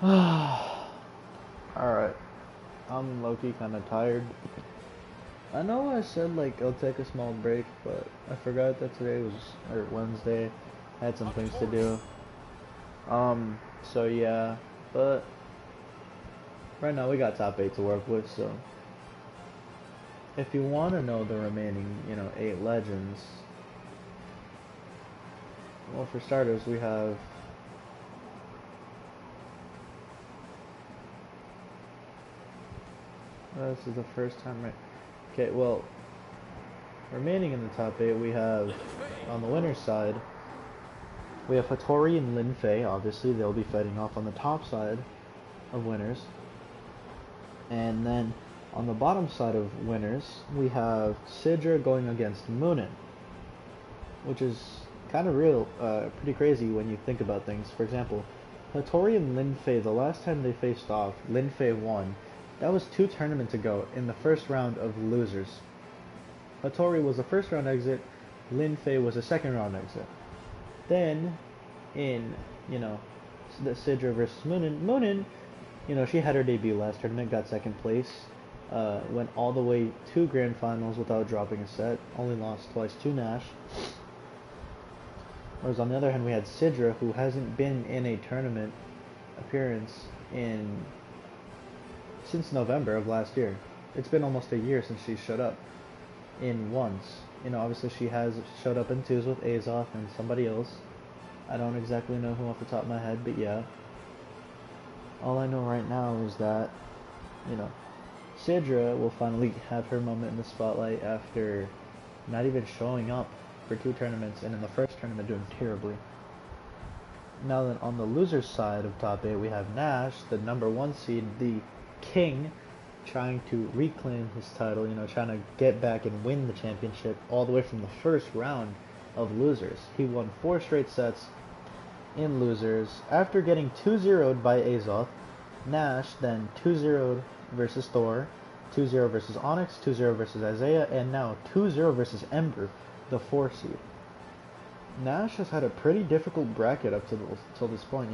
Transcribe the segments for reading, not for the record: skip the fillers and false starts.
Alright, I'm low-key kinda tired. I know I said like I'll take a small break, but I forgot that today was Wednesday. I had some things to do. So yeah, but right now we got top 8 to work with, so if you want to know the remaining, 8 legends, well, for starters, we have this is the first time, right? Okay, well, remaining in the top 8, we have on the winner's side, we have Hattori and Lin Fei. Obviously, they'll be fighting off on the top side of winners. And then on the bottom side of winners, we have Sidra going against Moonin, which is kind of pretty crazy when you think about things. For example, Hattori and Lin Fei, the last time they faced off, Lin Fei won. That was 2 tournaments ago in the first round of losers. Hattori was the first round exit, Lin Fei was a second round exit. Then, in, the Sidra versus Moonin, she had her debut last tournament, got second place, went all the way to grand finals without dropping a set, only lost twice to Nash. Whereas on the other hand, we had Sidra, who hasn't been in a tournament appearance since November of last year. It's been almost a year since she showed up in ones. Obviously she has showed up in twos with Azoth and somebody else. I don't exactly know who off the top of my head, but yeah. All I know right now is that, Sidra will finally have her moment in the spotlight after not even showing up for 2 tournaments, and in the first tournament doing terribly. Now then, on the loser's side of top 8, we have Nash, the number 1 seed, the king, trying to reclaim his title, trying to get back and win the championship all the way from the first round of losers. He won 4 straight sets in losers after getting 2-0'd by Azoth. Nash then 2-0'd versus Thor, 2-0 versus Onyx, 2-0 versus Isaiah, and now 2-0 versus Ember, the 4 seed. Nash has had a pretty difficult bracket up till this point,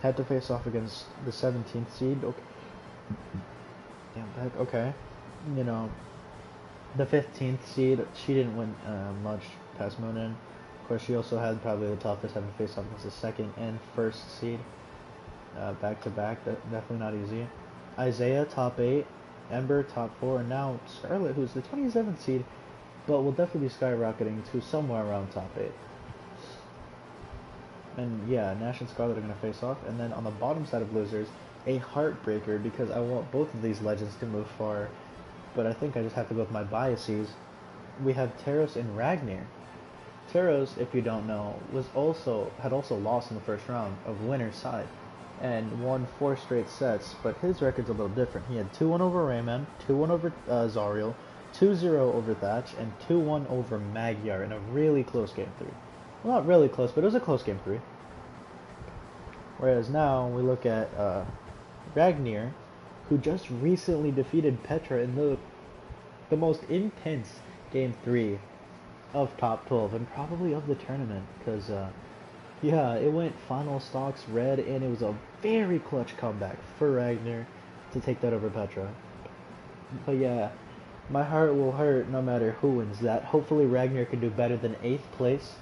Had to face off against the 17th seed. Okay. Damn, okay. The 15th seed, she didn't win much past Moonin. Of course, she also had probably the toughest, having faced off against the 2nd and 1st seed. Back to back, definitely not easy. Isaiah, top 8. Ember, top 4. And now Scarlet, who's the 27th seed, but will definitely be skyrocketing to somewhere around top 8. And yeah, Nash and Scarlet are going to face off. And then on the bottom side of losers, a heartbreaker, because I want both of these legends to move far, but I think I just have to go with my biases. We have Taros and Ragnar. Taros, if you don't know, had also lost in the first round of winner's side and won 4 straight sets, but his record's a little different. He had 2-1 over Rayman, 2-1 over Zariel, 2-0 over Thatch, and 2-1 over Magyar in a really close game 3. Well, not really close, but it was a close game 3. Whereas now we look at Ragnar, who just recently defeated Petra in the most intense game 3 of top 12 and probably of the tournament, because yeah, it went final stocks red, and it was a very clutch comeback for Ragnar to take that over Petra. But yeah, my heart will hurt no matter who wins that. Hopefully Ragnar can do better than 8th place,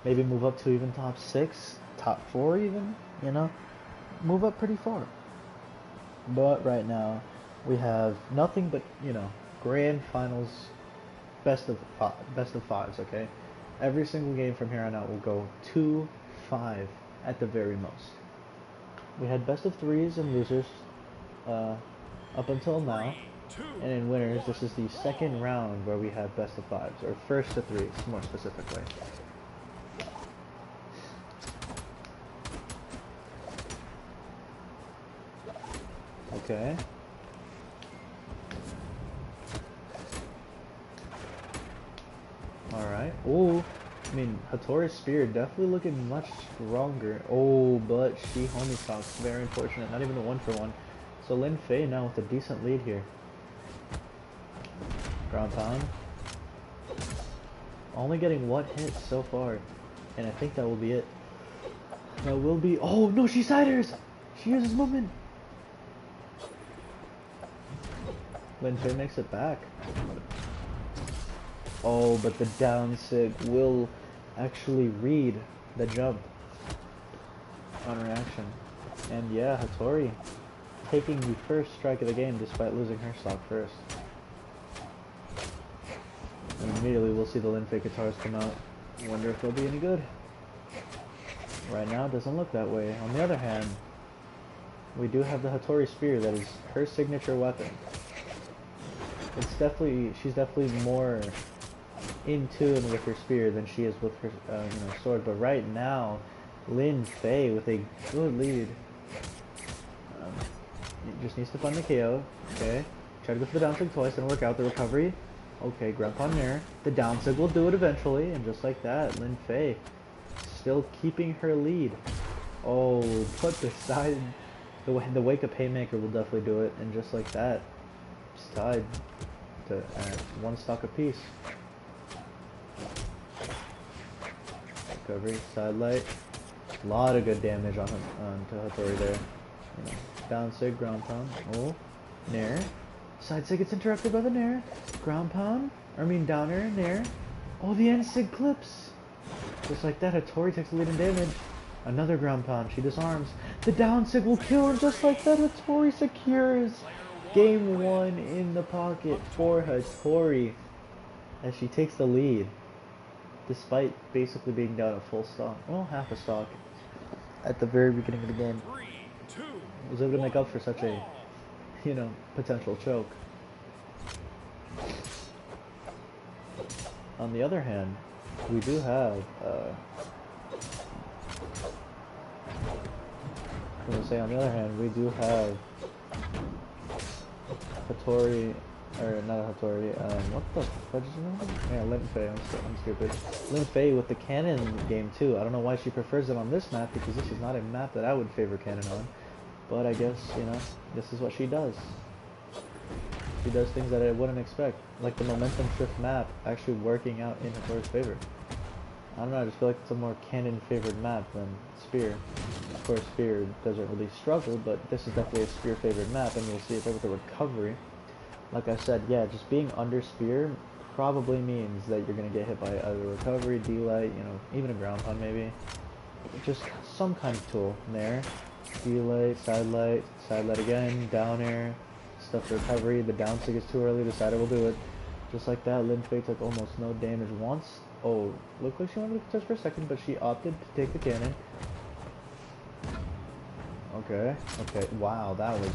maybe move up to even top 6, top 4 even, move up pretty far. But right now, we have nothing but, grand finals, best of 5s, okay? Every single game from here on out will go 2-5 at the very most. We had best of 3s and losers up until now. And in winners, this is the second round where we have best of 5s, or first to 3s, more specifically. Okay. Alright. Oh, I mean, Hattori's spear definitely looking much stronger. Oh, but she homie stocks. Very unfortunate. Not even a 1-for-1. So Lin Fei now with a decent lead here. Ground pound. Only getting 1 hit so far. And I think that will be it. That will be... Oh, no, she siders! She uses movement. Lin Fei makes it back. Oh, but the down sig will actually read the jump on reaction. And yeah, Hattori taking the first strike of the game despite losing her stock first. And immediately we'll see the Lin Fei guitars come out. Wonder if they'll be any good. Right now it doesn't look that way. On the other hand, we do have the Hattori spear that is her signature weapon. She's definitely more in tune with her spear than she is with her sword. But right now, Lin Fei with a good lead. Just needs to find the KO. Okay, try to go for the down sig twice, didn't work out. The recovery. Okay, grab on there. The down sig will do it eventually, and just like that, Lin Fei still keeping her lead. Oh, put the side, the wake up haymaker will definitely do it, and just like that, it's tied to one stock apiece. Recovery, side light, a lot of good damage on to Hattori there. You know, down sig, ground pound. Oh, nair. Side sig gets interrupted by the nair. Ground pound. Down air, nair. Oh, the end sig clips. Just like that, Hattori takes the lead in damage. Another ground pound. She disarms. The down sig will kill, and just like that, Hattori secures game 1 in the pocket for Hattori as she takes the lead, despite basically being down a full stock. Well, half a stock at the very beginning of the game. Was able to make up for such a, potential choke. On the other hand, we do have, Hattori, or not Hattori, what the fudge is her name? Yeah, Lin Fei, I'm stupid. Lin Fei with the cannon game too. I don't know why she prefers it on this map, because this is not a map that I would favor cannon on. But I guess, this is what she does. She does things that I wouldn't expect, like the momentum shift map actually working out in Hattori's favor. I don't know, I just feel like it's a more cannon favored map than spear. Of course, spear doesn't really struggle, but this is definitely a spear favored map, and we'll see it there with the recovery. Like I said, yeah, just being under spear probably means that you're going to get hit by either recovery, D-light, even a ground pound maybe. Just some kind of tool there. D-light, side light again, down air, stuff for recovery. The down sig is too early, the side air will do it. Just like that, Lin Fei took almost no damage once. Oh, looked like she wanted to touch for a second, but she opted to take the cannon. Okay, wow, that was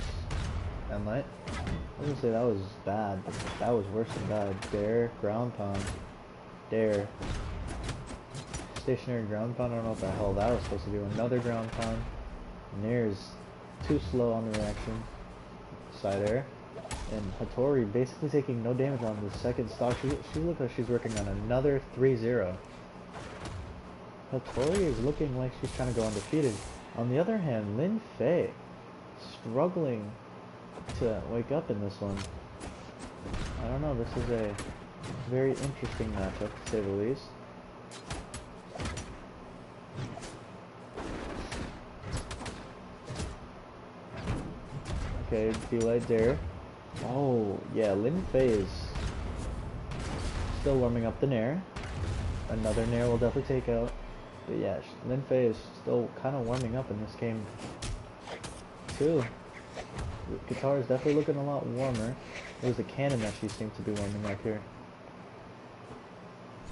end light. I was gonna say that was bad, but that was worse than bad. Dare, ground pound, dare. Stationary ground pound, I don't know what the hell that was supposed to do. Another ground pound. Nair's too slow on the reaction. Side air. And Hattori basically taking no damage on the second stock. She looks like she's working on another 3-0. Hattori is looking like she's trying to go undefeated. On the other hand, Lin Fei struggling to wake up in this one. I don't know, this is a very interesting matchup, to say the least. Okay, D-light there. Oh, yeah, Lin Fei is still warming up the nair. Another nair will definitely take out. But yeah, Lin Fei is still kind of warming up in this game, too. The guitar is definitely looking a lot warmer. It was the cannon that she seemed to be warming up here.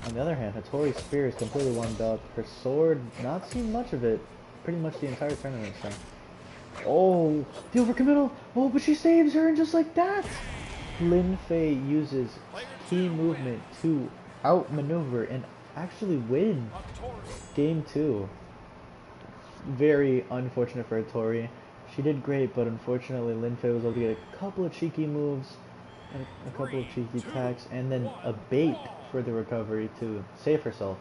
On the other hand, Hattori's spear is completely warmed up. Her sword, not seen much of it pretty much the entire tournament, so. Oh, the overcommittal! Oh, but she saves her, and just like that, Lin Fei uses key movement to outmaneuver and actually win game 2. Very unfortunate for Hattori. She did great, but unfortunately Lin Fei was able to get a couple of cheeky moves, and a couple of cheeky attacks, and then a bait for the recovery to save herself.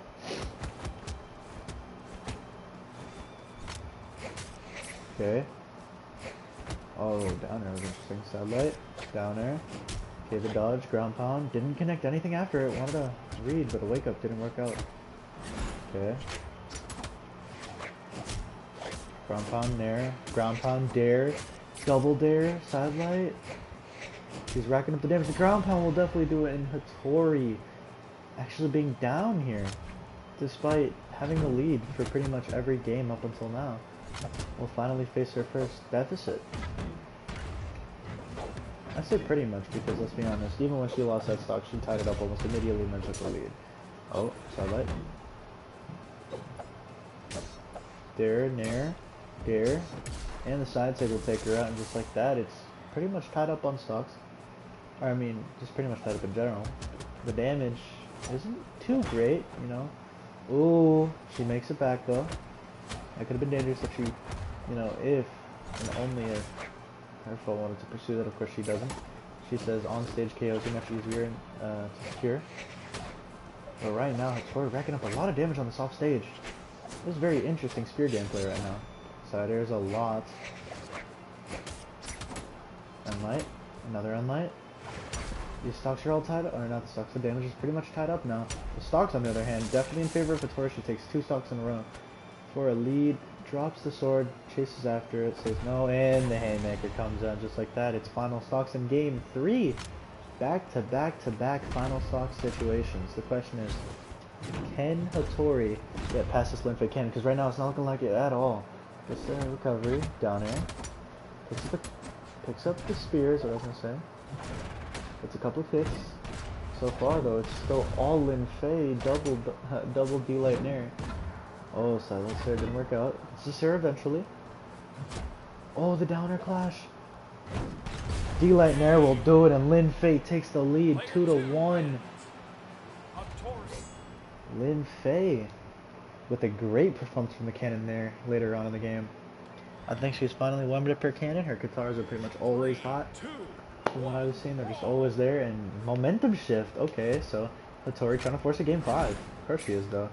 Okay. Oh, down air was interesting. Side light, down air. Okay, the dodge, ground pound. Didn't connect anything after it. Wanted to read, but the wake up didn't work out. Okay. Ground pound, nair. Ground pound, dare. Double dare, sidelight. He's racking up the damage. The ground pound will definitely do it, and Hattori actually being down here, despite having the lead for pretty much every game up until now. Will finally face her first deficit. I say pretty much because, let's be honest, even when she lost that stock, she tied it up almost immediately and then took the lead. Oh, sidelight. Dare, nair, dare. And the side tag will take her out, and just like that, it's pretty much tied up on stocks. Or, I mean, just pretty much tied up in general. The damage isn't too great, you know. Ooh, she makes it back though. That could have been dangerous if she, you know, if and only if her foe wanted to pursue that. Of course she doesn't. She says on stage KOs are much easier to secure. But right now, Hattori racking up a lot of damage on this off stage. This is very interesting spear gameplay right now. Side airs a lot. Unlight. Another unlight. These stocks are all tied up. Or not the stocks, the damage is pretty much tied up now. The stocks, on the other hand, definitely in favor of Hattori. She takes 2 stocks in a row for a lead. Drops the sword, chases after it, says no, and the haymaker comes out just like that. It's final stocks in game 3. Back to back to back final stock situations. The question is, can Hattori get past this Linfei cannon? Because right now it's not looking like it at all. Just a recovery, down air. Picks up the spears, what I was going to say. It's a couple of hits. So far though, it's still all Linfei, double D-Light Nair. Oh, silence there didn't work out. It's just here eventually. Oh, the downer clash. D-Light Nair will do it, and Linfei takes the lead 2-1. Linfei with a great performance from the cannon there later on in the game. I think she's finally warmed up her cannon. Her guitars are pretty much always hot. From what I was seeing, they're just always there. And momentum shift. Okay, so Hattori trying to force a game 5. Of course she is, though.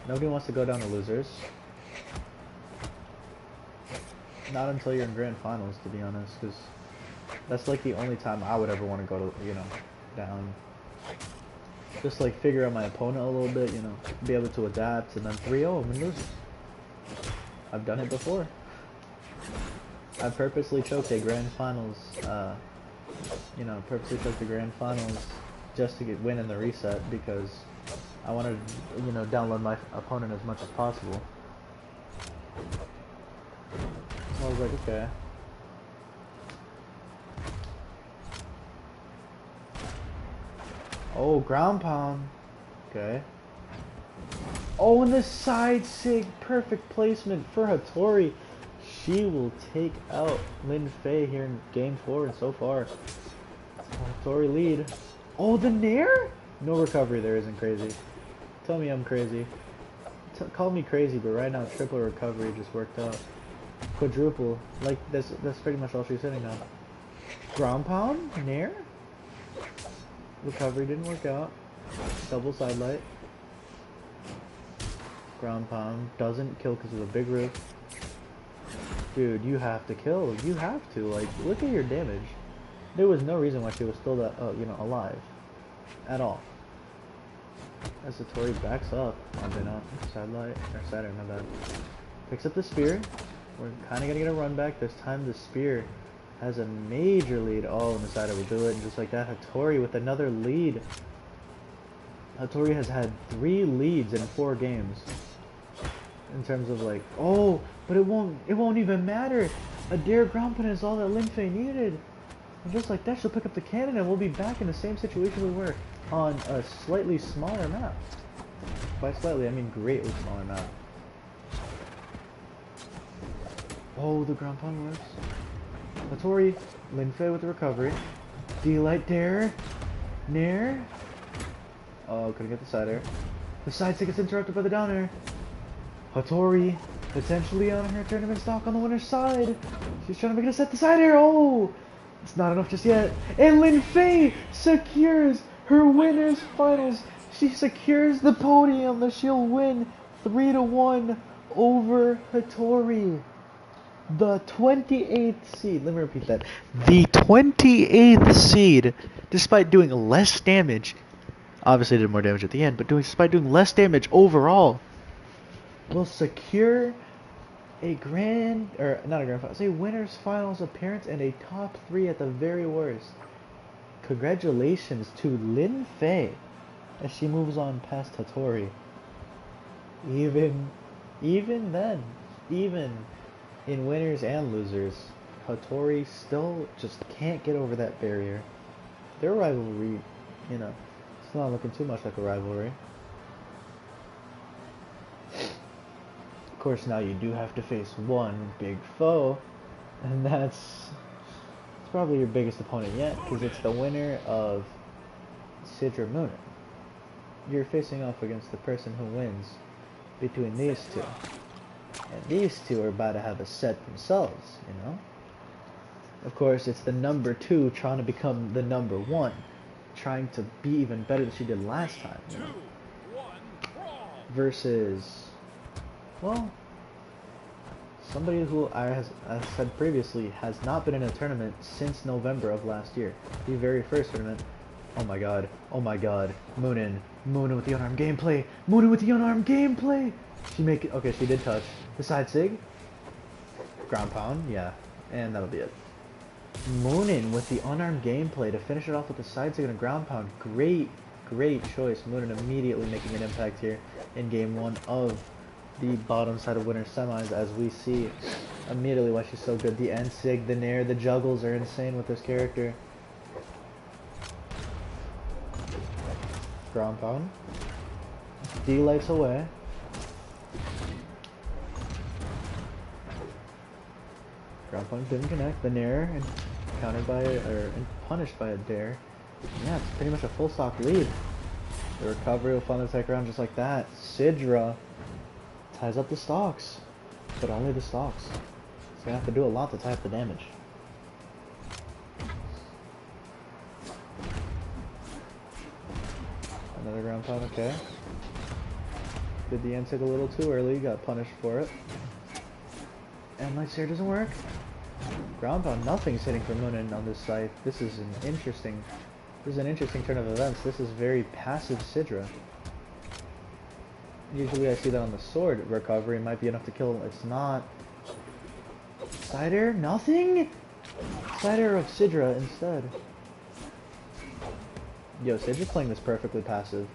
Nobody wants to go down to losers. Not until you're in grand finals, to be honest, because that's like the only time I would ever want to go to, you know, down. Just like figure out my opponent a little bit, you know, be able to adapt, and then 3-0 and win losers. I've done it before. I purposely choked a grand finals, you know, purposely choked the grand finals just to win in the reset because I wanted to, you know, download my opponent as much as possible. So I was like, okay. Oh, ground pound. Okay. Oh, and the side sig. Perfect placement for Hattori. She will take out Linfei here in game 4, and so far, Hattori lead. Oh, the nair? No recovery there isn't crazy. Tell me I'm crazy. Call me crazy, but right now triple recovery just worked out. Quadruple. Like, that's pretty much all she's hitting now. Ground pound? Nair? Recovery didn't work out. Double sidelight. Ground pound. Doesn't kill because of the big roof. Dude, you have to kill. You have to. Like, look at your damage. There was no reason why she was still that, you know, alive. At all. As Hattori backs up. Probably not. Sidelight. Or Saturn, my bad. Picks up the spear. We're kind of going to get a run back. This time the spear has a major lead. Oh, and the Saturn will do it. And just like that, Hattori with another lead. Hattori has had 3 leads in 4 games. In terms of like, oh, but it won't even matter. A dare ground pound is all that Linfei needed. And just like that, she'll pick up the cannon and we'll be back in the same situation we were on a slightly smaller map. By slightly, I mean greatly smaller map. Oh, the ground pound works. Hattori, Linfei with the recovery. D-Light dare. Nair. Oh, couldn't get the side air. The side stick gets interrupted by the down air. Hattori potentially on her tournament stock on the winner's side. She's trying to make it a set the side air. Oh, it's not enough just yet. And Linfei secures her winner's finals. She secures the podium that she'll win 3-1 over Hattori. The 28th seed. Let me repeat that. The 28th seed, despite doing less damage, obviously did more damage at the end, but despite doing less damage overall, will secure a grand, or not a grand final, a winners finals appearance and a top 3 at the very worst. Congratulations to Lin Fei as she moves on past Hattori. Even then, even in winners and losers, Hattori still just can't get over that barrier. Their rivalry, you know, it's not looking too much like a rivalry. Of course, now you do have to face one big foe, and it's probably your biggest opponent yet, because it's the winner of Sidra Moonin. You're facing off against the person who wins between these two. And these two are about to have a set themselves, you know? Of course, it's the number 2 trying to become the number 1, trying to be even better than she did last time, you know? Versus, well, somebody who I said previously has not been in a tournament since November of last year. The very first tournament. Oh my god, Moonin with the unarmed gameplay, okay, she did touch. The side sig, ground pound, yeah, and that'll be it. Moonin with the unarmed gameplay to finish it off with the side sig and a ground pound. Great choice. Moonin immediately making an impact here in game 1 of the bottom side of winner semis, as we see immediately why she's so good. The end sig, the nair, the juggles are insane with this character. Ground pound. D lights away. Ground pound didn't connect. The nair and countered by and punished by a dare. Yeah, it's pretty much a full stock lead. The recovery will finally take around just like that. Sidra ties up the stocks, but only the stocks. It's gonna have to do a lot to tie up the damage. Another ground pound, okay. Did the end take a little too early, got punished for it. And light stare doesn't work. Ground pound, nothing's hitting for Moonin on this site. This is an interesting turn of events. This is very passive Sidra. Usually I see that on the sword. Recovery might be enough to kill. It's not. Side air? Nothing? Side air of Sidra instead. Yo, Sidra's playing this perfectly passive.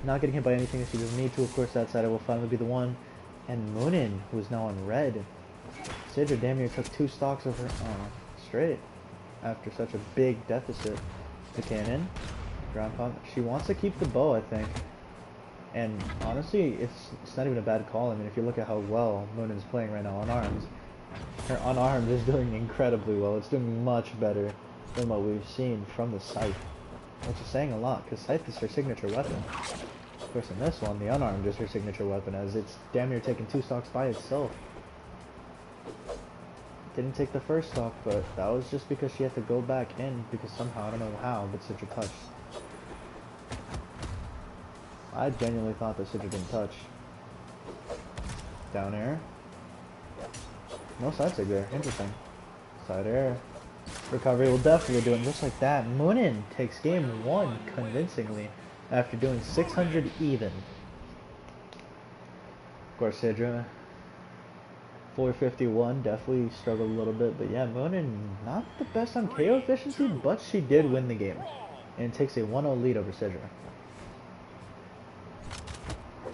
Not getting hit by anything that she doesn't need to. Of course, that side air will finally be the one. And Moonin, who is now on red. Sidra damn near took 2 stocks of her straight after such a big deficit. The cannon. Ground pound. She wants to keep the bow, I think. And honestly, it's not even a bad call. I mean, if you look at how well Moonin's playing right now unarmed, her unarmed is doing incredibly well. It's doing much better than what we've seen from the scythe, which is saying a lot, because scythe is her signature weapon. Of course, in this one, the unarmed is her signature weapon, as it's damn near taking 2 stocks by itself. Didn't take the first stock, but that was just because she had to go back in, because somehow, I don't know how, but Sidra touched. I genuinely thought that Sidra didn't touch. Down air. No side sig there. Interesting. Side air. Recovery will definitely do it just like that. Moonin takes game 1 convincingly after doing 600 even. Of course, Sidra 451 definitely struggled a little bit, but yeah, Moonin not the best on KO efficiency, but she did win the game and takes a 1-0 lead over Sidra.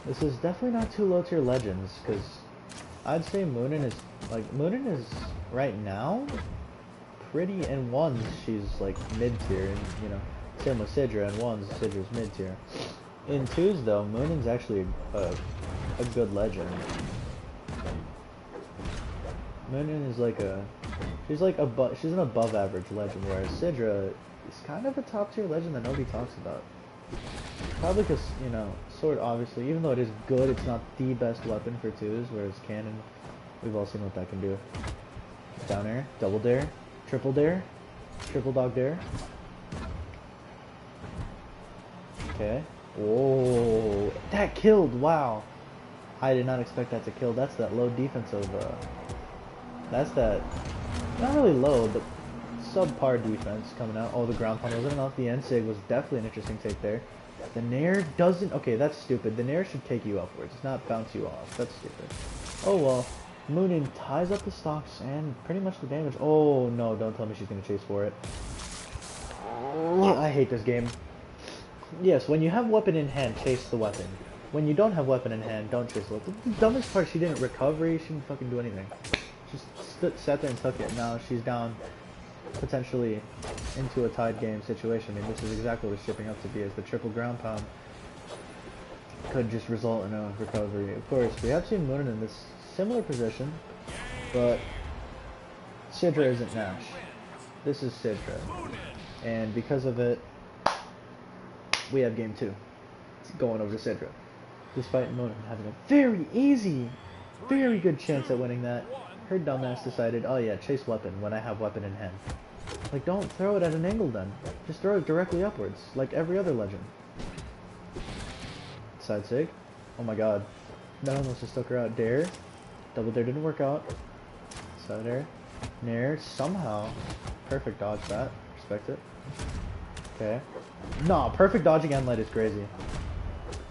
This is definitely not too low tier legends, because I'd say Moonin is right now pretty, in ones she's like mid tier, and you know, same with Sidra, and ones Sidra's mid tier. In twos though, Moonin's actually a good legend. Moonin is like she's an above average legend, whereas Sidra is kind of a top tier legend that nobody talks about. Probably because, you know, sword obviously, even though it is good, it's not the best weapon for twos, whereas cannon, we've all seen what that can do. Down air, double dare, triple dog dare. Okay. Whoa, that killed, wow. I did not expect that to kill. That's that low defensive, that's that, not really low, but subpar defense coming out. Oh, the ground pound wasn't enough. The end sig was definitely an interesting take there. The nair doesn't, okay, that's stupid. The nair should take you upwards, not bounce you off. That's stupid. Oh well, Moonin ties up the stocks and pretty much the damage. Oh no, don't tell me she's gonna chase for it. I hate this game. Yes, when you have weapon in hand, chase the weapon. When you don't have weapon in hand, don't chase the weapon. The dumbest part, she didn't recovery, she didn't fucking do anything. Just sat there and took it. Now she's down potentially into a tied game situation. I mean, this is exactly what it's shipping up to be, as the triple ground pound could just result in a recovery. Of course, we have seen Moonin in this similar position, but Sidra isn't Nash. This is Sidra. And because of it, we have game 2. It's going over to Sidra. Despite Moonin having a very easy, very good chance at winning that, her dumbass decided, oh yeah, chase weapon when I have weapon in hand. Like, don't throw it at an angle then. Just throw it directly upwards, like every other legend. Side sig. Oh my god. That almost just took her out. Dare. Double dare didn't work out. Side air. Nair. Somehow. Perfect dodge that. Respect it. Okay. Nah, perfect dodging end light is crazy.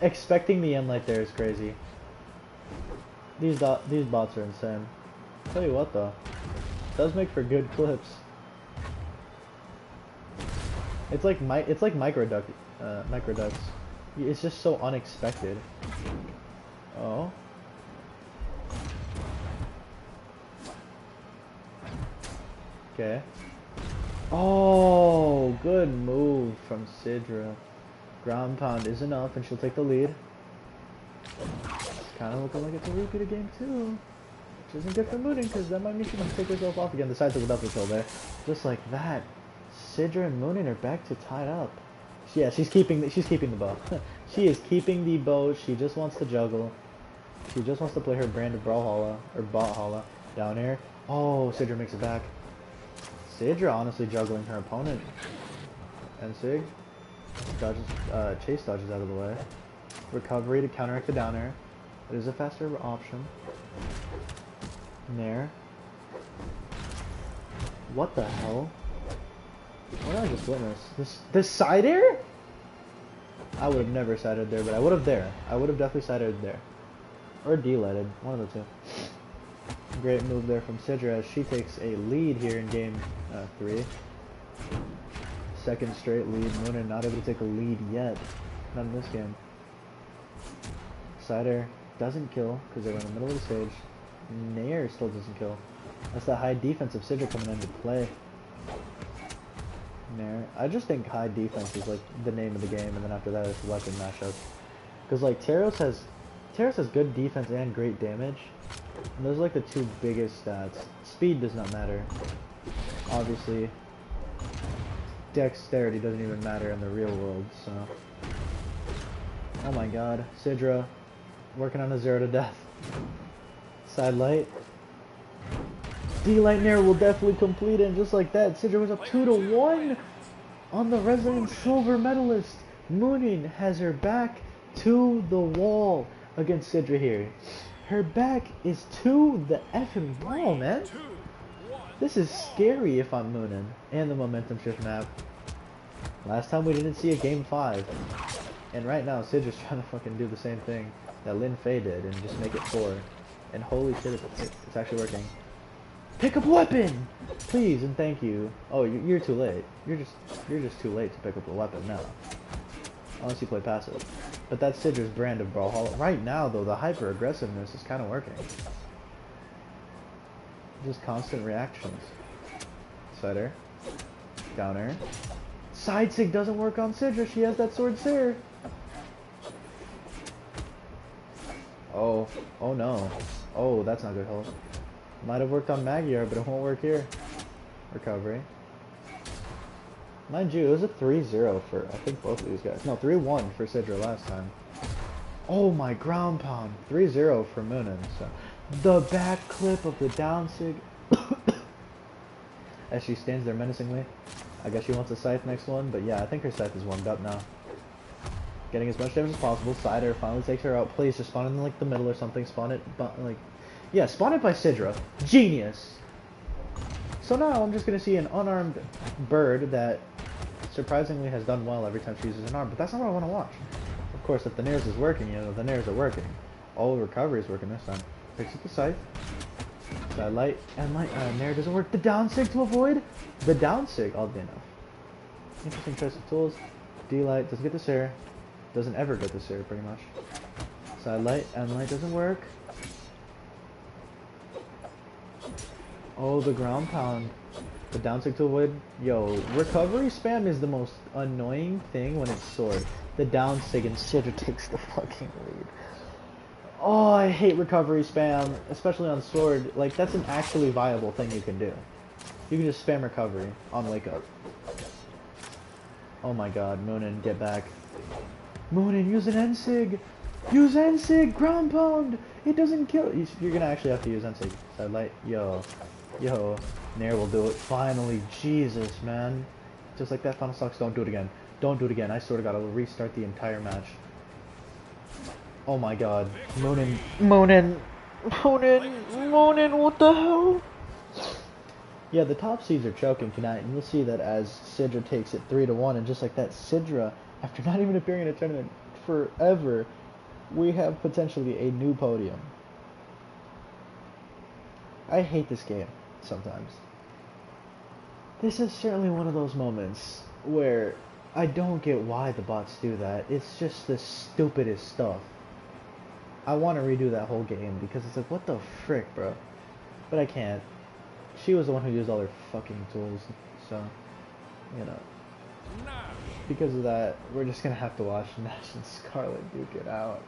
Expecting the end light there is crazy. These bots are insane. Tell you what though. It does make for good clips. It's like micro ducks. It's just so unexpected. Oh. Okay. Oh, good move from Sidra. Ground pound is enough and she'll take the lead. It's kind of looking like it's a repeat of game 2. Which isn't good for Moonin, because that might mean she might take herself off again. The side took a double kill there. Just like that. Sidra and Moonin are back to tied up. Yeah, she's keeping the bow. She is keeping the bow. She just wants to juggle. She just wants to play her brand of Brawlhalla or Bothalla. Down air. Oh, Sidra makes it back. Sidra honestly juggling her opponent. And Sig dodges, chase dodges out of the way. Recovery to counteract the down air. It is a faster option. Nair. What the hell? What did I just witness? This side air? I would have never sided there, but I would have there. I would have definitely sided there. Or D-lighted. One of the two. Great move there from Sidra as she takes a lead here in game 3. Second straight lead. Moonin not able to take a lead yet. Not in this game. Side air doesn't kill because they're in the middle of the stage. Nair still doesn't kill. That's the high defense of Sidra coming into play. Nair. I just think high defense is like the name of the game, and then after that it's weapon mashup. Because like Teros has good defense and great damage. And those are like the two biggest stats. Speed does not matter. Obviously, dexterity doesn't even matter in the real world, so. Oh my god. Sidra working on a 0 to death. Side light. D-light Nair will definitely complete it, and just like that, Sidra was up 2 to 1 on the Resident Silver Medalist. Moonin has her back to the wall against Sidra here. Her back is to the effing wall, man. This is scary if I'm Moonin. And the momentum shift map. Last time we didn't see a game 5. And right now, Sidra's trying to fucking do the same thing that Lin Fei did and just make it 4. And holy shit, it's actually working. Pick up weapon! Please and thank you. Oh, you're too late. You're just too late to pick up a weapon now. Unless you play passive. But that's Sidra's brand of Brawlhalla. Right now, though, the hyper-aggressiveness is kind of working. Just constant reactions. Side air. Down air. Side sig doesn't work on Sidra. She has that sword Sir. Oh. Oh no. Oh, that's not good health. Might have worked on Magyar, but it won't work here. Recovery. Mind you, it was a 3-0 for, I think, both of these guys. No, 3-1 for Sidra last time. Oh my, ground pound. 3-0 for Moonin. So, the back clip of the down sig. As she stands there menacingly. I guess she wants a scythe next one, but yeah, I think her scythe is warmed up now. Getting as much damage as possible. Side air finally takes her out. Please just spawn in like the middle or something. Spawn it, like, yeah, spawn it by Sidra. Genius. So now I'm just gonna see an unarmed bird that surprisingly has done well every time she uses an arm, but that's not what I want to watch. Of course, if the Nairs is working, you know, the Nairs are working. Oh, recovery is working this time. Picks up the scythe. Side light and light. Nair doesn't work. The down sig to avoid. The down sig, oddly enough. Interesting choice of tools. D light doesn't get the Sarah. Doesn't ever get the Sarah, pretty much. Side light and light doesn't work. Oh, the ground pound. The down sig to avoid. Yo, recovery spam is the most annoying thing when it's sword. The down sig and Sidra takes the fucking lead. Oh, I hate recovery spam, especially on sword. Like, that's an actually viable thing you can do. You can just spam recovery on wake up. Oh my god, Moonin, get back. Moonin, use an N-Sig! Use N-Sig! Ground pound! It doesn't kill. You're gonna actually have to use N-Sig. Side light. Yo. Yo. Nair will do it. Finally. Jesus, man. Just like that, Final Stocks. Don't do it again. Don't do it again. I sort of gotta restart the entire match. Oh my god. Moonin. Moonin. Moonin. Moonin. What the hell? Yeah, the top seeds are choking tonight, and you'll see that as Sidra takes it 3-1, and just like that, Sidra, after not even appearing in a tournament forever, we have potentially a new podium. I hate this game sometimes. This is certainly one of those moments where I don't get why the bots do that. It's just the stupidest stuff. I want to redo that whole game because it's like, what the frick, bro? But I can't. She was the one who used all her fucking tools, so, you know. Because of that, we're just gonna have to watch Nash and Scarlet duke it out.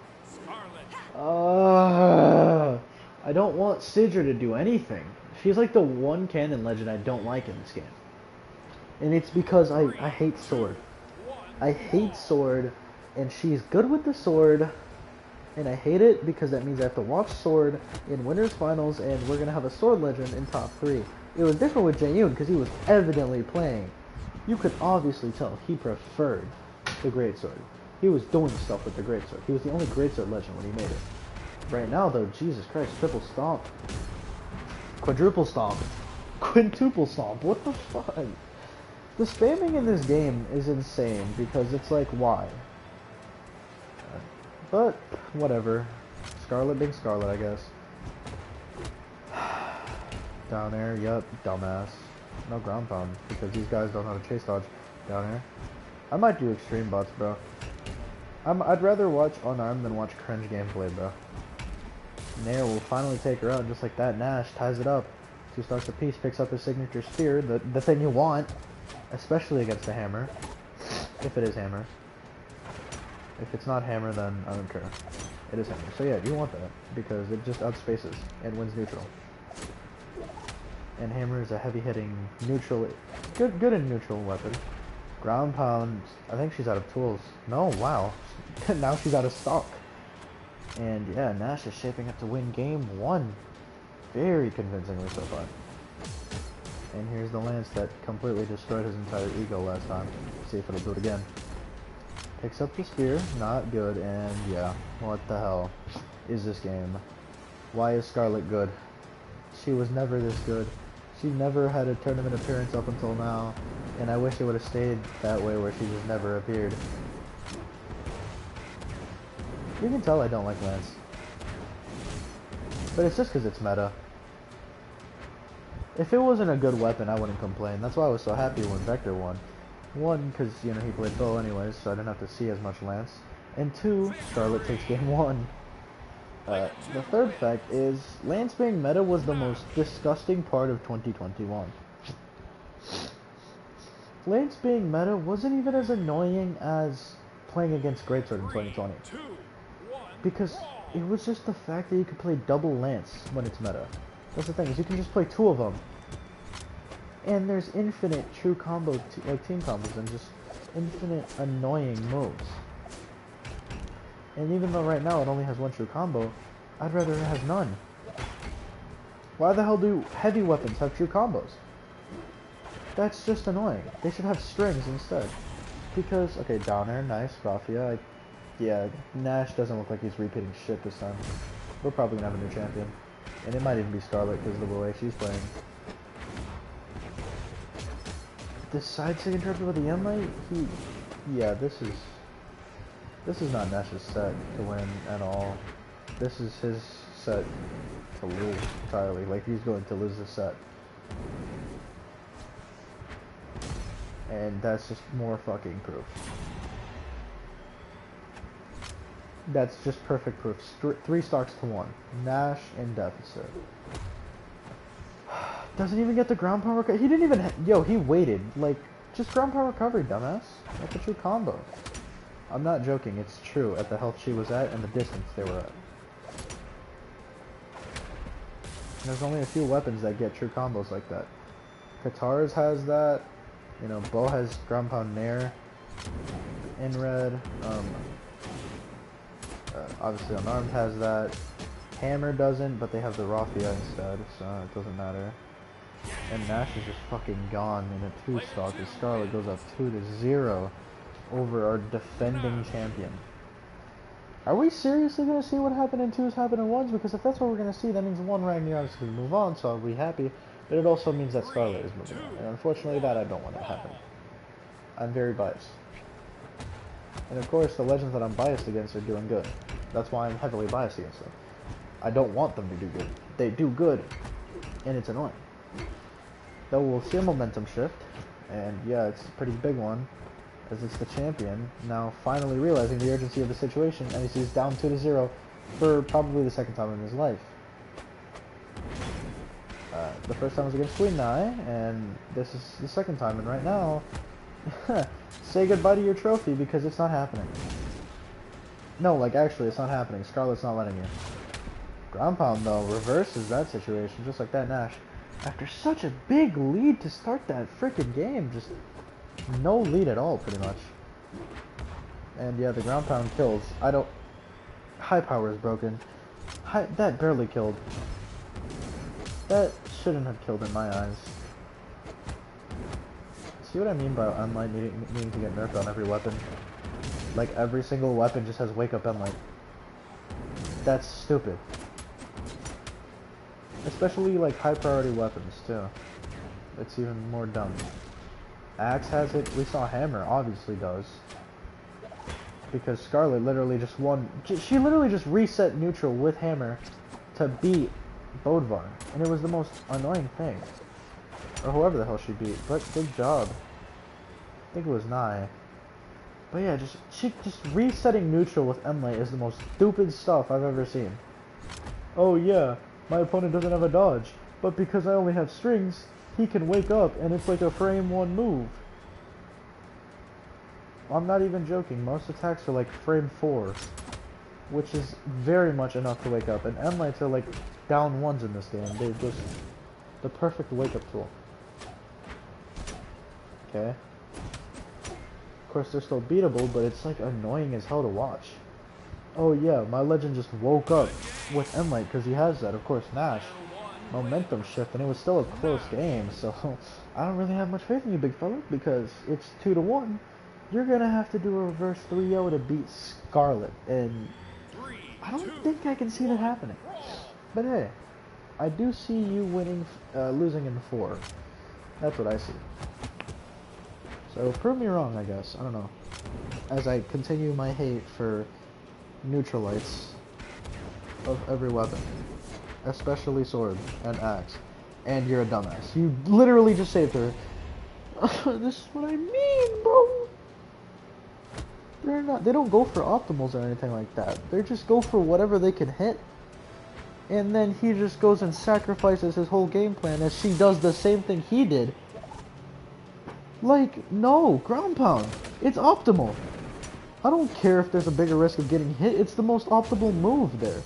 I don't want Sidra to do anything. She's like the one canon legend I don't like in this game. And it's because I hate sword. I hate sword, and she's good with the sword, and I hate it because that means I have to watch sword in winners finals, and we're gonna have a sword legend in top 3. It was different with Jaeyoon because he was evidently playing. You could obviously tell he preferred the greatsword. He was doing stuff with the greatsword. He was the only greatsword legend when he made it. Right now, though, Jesus Christ, triple stomp, quadruple stomp, quintuple stomp. What the fuck? The spamming in this game is insane because it's like, why? But whatever. Scarlet being Scarlet, I guess. Down there, yep, dumbass. No ground pound because these guys don't know how to chase dodge. Down here. I might do extreme bots, bro. I'd rather watch unarmed than watch cringe gameplay, bro. Nair will finally take her out just like that. Nash ties it up. 2 stars apiece, picks up his signature spear, the thing you want, especially against the hammer. If it is hammer. If it's not hammer, then I don't care. It is hammer. So yeah, you want that because it just outspaces and wins neutral. And hammer is a heavy-hitting neutral, good in neutral weapon. Ground pound. I think she's out of tools. No, wow. Now she's out of stock. And yeah, Nash is shaping up to win game 1. Very convincingly so far. And here's the lance that completely destroyed his entire ego last time. See if it'll do it again. Picks up the spear. Not good. And yeah, what the hell is this game? Why is Scarlet good? She was never this good. She never had a tournament appearance up until now. And I wish it would have stayed that way where she just never appeared. You can tell I don't like Lance. But it's just because it's meta. If it wasn't a good weapon, I wouldn't complain. That's why I was so happy when Vector won. 1, because, you know, he played bow anyways, so I didn't have to see as much Lance. And 2, Scarlet takes game 1. The third fact is, Lance being meta was the most disgusting part of 2021. Lance being meta wasn't even as annoying as playing against Greatsword in 2020. Because it was just the fact that you could play double Lance when it's meta. That's the thing, is you can just play 2 of them. And there's infinite true combo, like team combos, and just infinite annoying moves. And even though right now it only has 1 true combo, I'd rather it has none. Why the hell do heavy weapons have true combos? That's just annoying. They should have strings instead. Because, okay, down air, nice, Raffia. Yeah, Nash doesn't look like he's repeating shit this time. We're probably gonna have a new champion. And it might even be Scarlet because of the way she's playing. This side sig interrupted with the M-Light? Yeah, this is not Nash's set to win at all. This is his set to lose entirely. Like, he's going to lose the set. And that's just more fucking proof. That's just perfect proof. 3 stocks to 1. Nash in deficit. Doesn't even get the ground pound recovery. He didn't even... Yo, he waited. Like, just ground pound recovery, dumbass. That's a true combo. I'm not joking. It's true at the health she was at and the distance they were at. There's only a few weapons that get true combos like that. Katars has that. You know, Bo has ground pound nair in red. Obviously Unarmed has that. Hammer doesn't, but they have the Raffia instead, so it doesn't matter. And Nash is just fucking gone in a 2-stock as Scarlet goes up 2-0 over our defending champion. Are we seriously going to see what happened in 2s happen in 1s? Because if that's what we're going to see, that means one Ragnar obviously will move on, so I'll be happy. But it also means that Scarlet is moving on. And unfortunately that I don't want to happen. I'm very biased. And of course the legends that I'm biased against are doing good. That's why I'm heavily biased against them. I don't want them to do good. They do good. And it's annoying. Though we'll see a momentum shift. And yeah, it's a pretty big one. As it's the champion now finally realizing the urgency of the situation, and he's down 2-0 for probably the 2nd time in his life. The first time was against Queen Nai, and this is the 2nd time, and right now, say goodbye to your trophy because it's not happening. No, like actually it's not happening. Scarlet's not letting you. Ground pound though reverses that situation just like that. Nash, after such a big lead to start that freaking game, just no lead at all, pretty much. And yeah, the ground pound kills. High power is broken. That barely killed. That shouldn't have killed in my eyes. See what I mean by Unlight needing to get nerfed on every weapon? Like, every single weapon just has Wake Up Unlight. That's stupid. Especially, like, high priority weapons, too. It's even more dumb. Axe has it. We saw Hammer obviously does. Because Scarlet literally just won. She literally just reset neutral with Hammer to beat Bodvar. And it was the most annoying thing. Or whoever the hell she beat. But good job. I think it was Nai. But yeah, just resetting neutral with Emlight is the most stupid stuff I've ever seen. Oh yeah, my opponent doesn't have a dodge. But because I only have strings, he can wake up and it's like a frame 1 move. I'm not even joking, most attacks are like frame 4, which is very much enough to wake up, and Emlights are like down 1s in this game. They're just the perfect wake up tool. Okay. Of course they're still beatable, but it's like annoying as hell to watch. Oh yeah, my legend just woke up with Emlight because he has that. Of course Nash. Momentum shift, and it was still a close game, so I don't really have much faith in you, big fella, because it's 2-1. You're gonna have to do a reverse 3-0 to beat Scarlet, and I don't think I can see that happening. But hey, I do see you winning, losing in 4. That's what I see. So prove me wrong, I guess. I don't know. As I continue my hate for neutralites of every weapon. Especially sword and axe. And you're a dumbass. You literally just saved her. This is what I mean, bro. They don't go for optimals or anything like that. They just go for whatever they can hit. And then he just goes and sacrifices his whole game plan as she does the same thing he did. Like, no, ground pound. It's optimal. I don't care if there's a bigger risk of getting hit. It's the most optimal move there.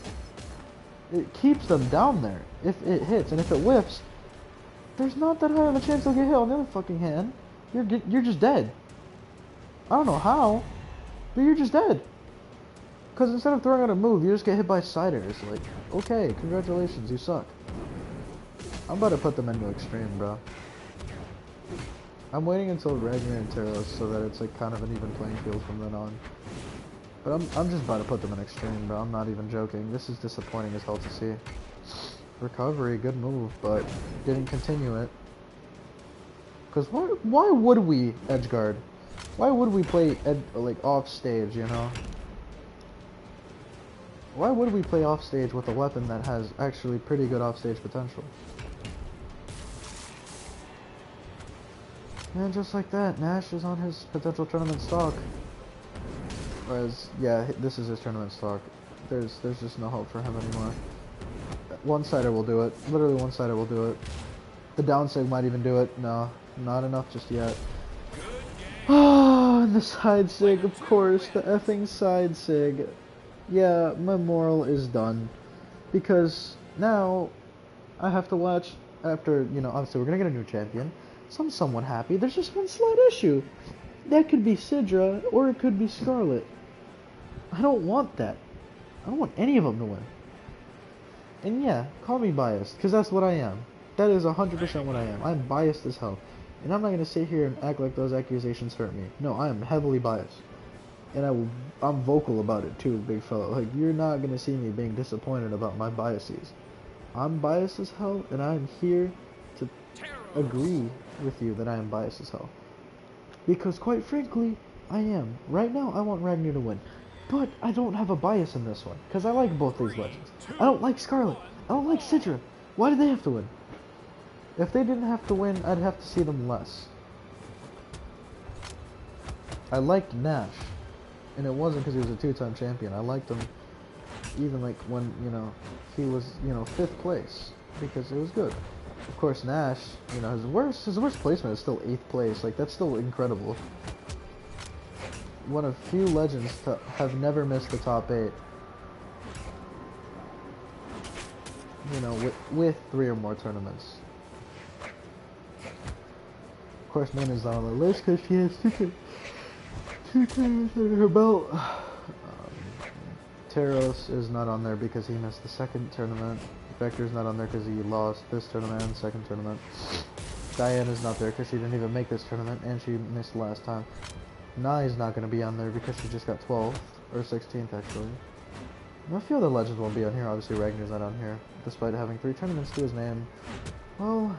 It keeps them down there if it hits, and if it whiffs, there's not that high of a chance they'll get hit. On the other fucking hand, you're just dead. I don't know how, but you're just dead. Because instead of throwing out a move, you just get hit by siders. Like, okay, congratulations, you suck. I'm about to put them into extreme, bro. I'm waiting until Ragnar and Taros so that it's like kind of an even playing field from then on. But I'm just about to put them in extreme, bro. I'm not even joking. This is disappointing as hell to see. Recovery, good move, but didn't continue it. Because why would we edge guard? Why would we play like off stage, you know? Why would we play offstage with a weapon that has actually pretty good offstage potential? And just like that, Nash is on his potential tournament stock. Whereas, yeah, this is his tournament stock. There's just no hope for him anymore. One-sider will do it. Literally one-sider will do it. The downsig might even do it. No, not enough just yet. Oh, and the side sig, of course. The effing side sig. Yeah, my moral is done. Because now I have to watch after, you know, obviously we're going to get a new champion. So I'm somewhat happy. There's just one slight issue. That could be Sidra, or it could be Scarlet. I don't want that. I don't want any of them to win. And yeah, call me biased, because that's what I am. That is 100% what I am. I'm biased as hell. And I'm not going to sit here and act like those accusations hurt me. No, I am heavily biased. And I'm vocal about it too, big fella. Like, you're not going to see me being disappointed about my biases. I'm biased as hell, and I'm here to agree with you that I am biased as hell. Because quite frankly, I am. Right now, I want Ragnar to win. But I don't have a bias in this one, because I like both these legends. I don't like Scarlet. I don't like Sidra. Why did they have to win? If they didn't have to win, I'd have to see them less. I liked Nash, and it wasn't because he was a two-time champion. I liked him even like when, you know, he was, you know, 5th place, because it was good. Of course, Nash, you know, his worst placement is still 8th place. Like, that's still incredible. One of few legends to have never missed the top 8. You know, with 3 or more tournaments. Of course, Mina's not on the list because she has two tournaments under her belt. Taros is not on there because he missed the 2nd tournament. Vector's not on there because he lost this tournament and 2nd tournament. Diana's not there because she didn't even make this tournament and she missed last time. Nai's not going to be on there because she just got 12th, or 16th actually. And a few other legends won't be on here. Obviously Ragnar's not on here, despite having 3 tournaments to his name. Well,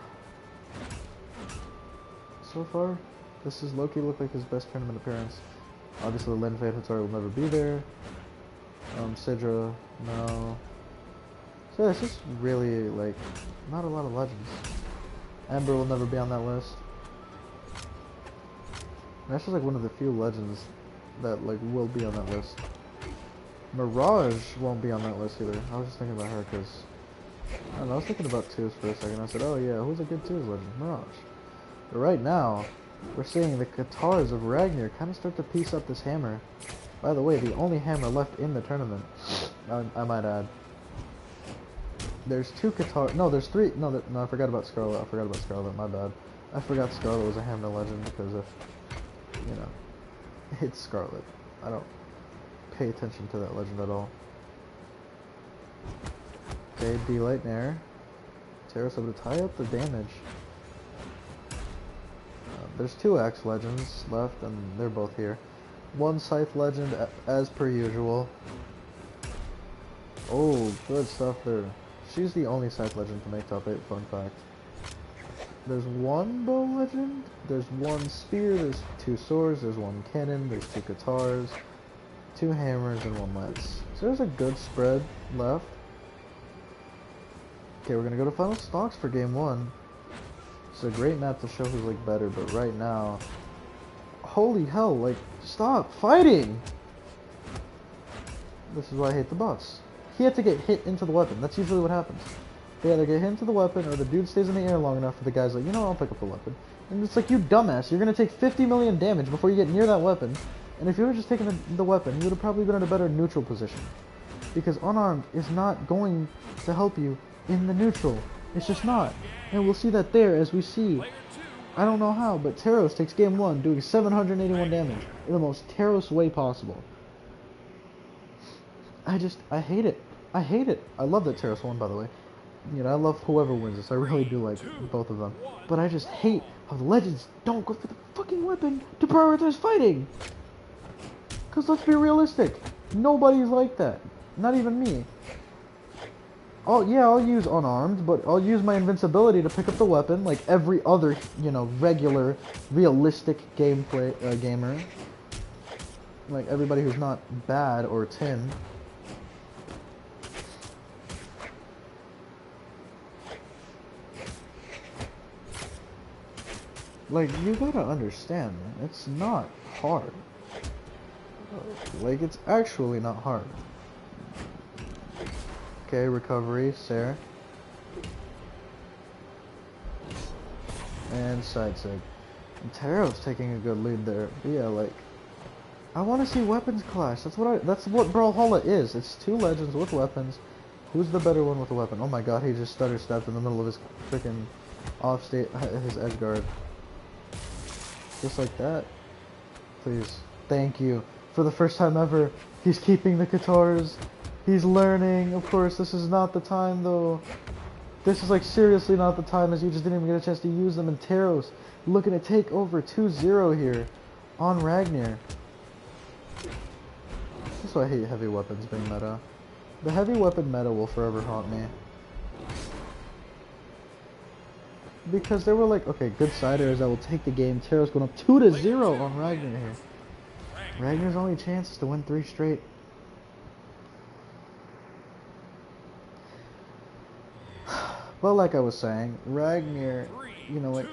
so far, this is low-key look like his best tournament appearance. Obviously Lin Fei Hattori will never be there. Sidra, no. So it's just really, like, not a lot of legends. Ember will never be on that list. Nash is like one of the few legends that like will be on that list. Mirage won't be on that list either. I was just thinking about her because I don't know, I was thinking about Twos for a second. I said, oh yeah, who's a good Twos legend? Mirage. But right now, we're seeing the guitars of Ragnar kind of start to piece up this hammer. By the way, the only hammer left in the tournament, I might add. There's 2 guitars. No, there's 3. No, I forgot about Scarlet. My bad. I forgot Scarlet was a hammer legend because if, you know, it's Scarlet. I don't pay attention to that legend at all. Okay, D-Light Nair. Taros able to tie up the damage. There's 2 Axe legends left, and they're both here. 1 Scythe legend, as per usual. Oh, good stuff there. She's the only Scythe legend to make top 8, fun fact. There's 1 bow legend, there's 1 spear, there's 2 swords, there's 1 cannon, there's 2 guitars, 2 hammers, and 1 lance. So there's a good spread left. Okay, we're gonna go to final stocks for game 1. It's a great map to show who's like better, but right now, holy hell, like, stop fighting! This is why I hate the bots. He had to get hit into the weapon. That's usually what happens. They either get hit into the weapon, or the dude stays in the air long enough for the guy's like, you know, I'll pick up the weapon. And it's like, you dumbass, you're gonna take 50 million damage before you get near that weapon. And if you were just taking the weapon, you would have probably been in a better neutral position. Because unarmed is not going to help you in the neutral. It's just not. And we'll see that there as we see. I don't know how, but Taros takes game 1 doing 781 damage in the most Taros way possible. I hate it. I hate it. I love that Taros won, by the way. You know, I love whoever wins this. I really do like both of them. But I just hate how the legends don't go for the fucking weapon to prioritize fighting. Because let's be realistic. Nobody's like that. Not even me. Oh, yeah, I'll use unarmed, but I'll use my invincibility to pick up the weapon like every other, you know, regular, realistic gameplay gamer. Like everybody who's not bad or tin. Like, you gotta understand, man. It's not hard. Like, it's actually not hard. Okay, recovery, Sarah. And side sig. And Taro's taking a good lead there. But yeah, like, I want to see weapons clash. That's what Brawlhalla is. It's two legends with weapons. Who's the better one with a weapon? Oh my god, he just stutter stepped in the middle of his freaking his edge guard. Just like that. Please. Thank you. For the first time ever, he's keeping the guitars. He's learning. Of course, this is not the time though. This is like seriously not the time, as you just didn't even get a chance to use them. And Taros looking to take over 2-0 here on Ragnar. That's why I hate heavy weapons being meta. The heavy weapon meta will forever haunt me. Because they were like, okay, good side airs that will take the game. Taros going up 2-0 on Ragnar here. Ragnar's only chance is to win 3 straight. But like I was saying, Ragnar, you know what,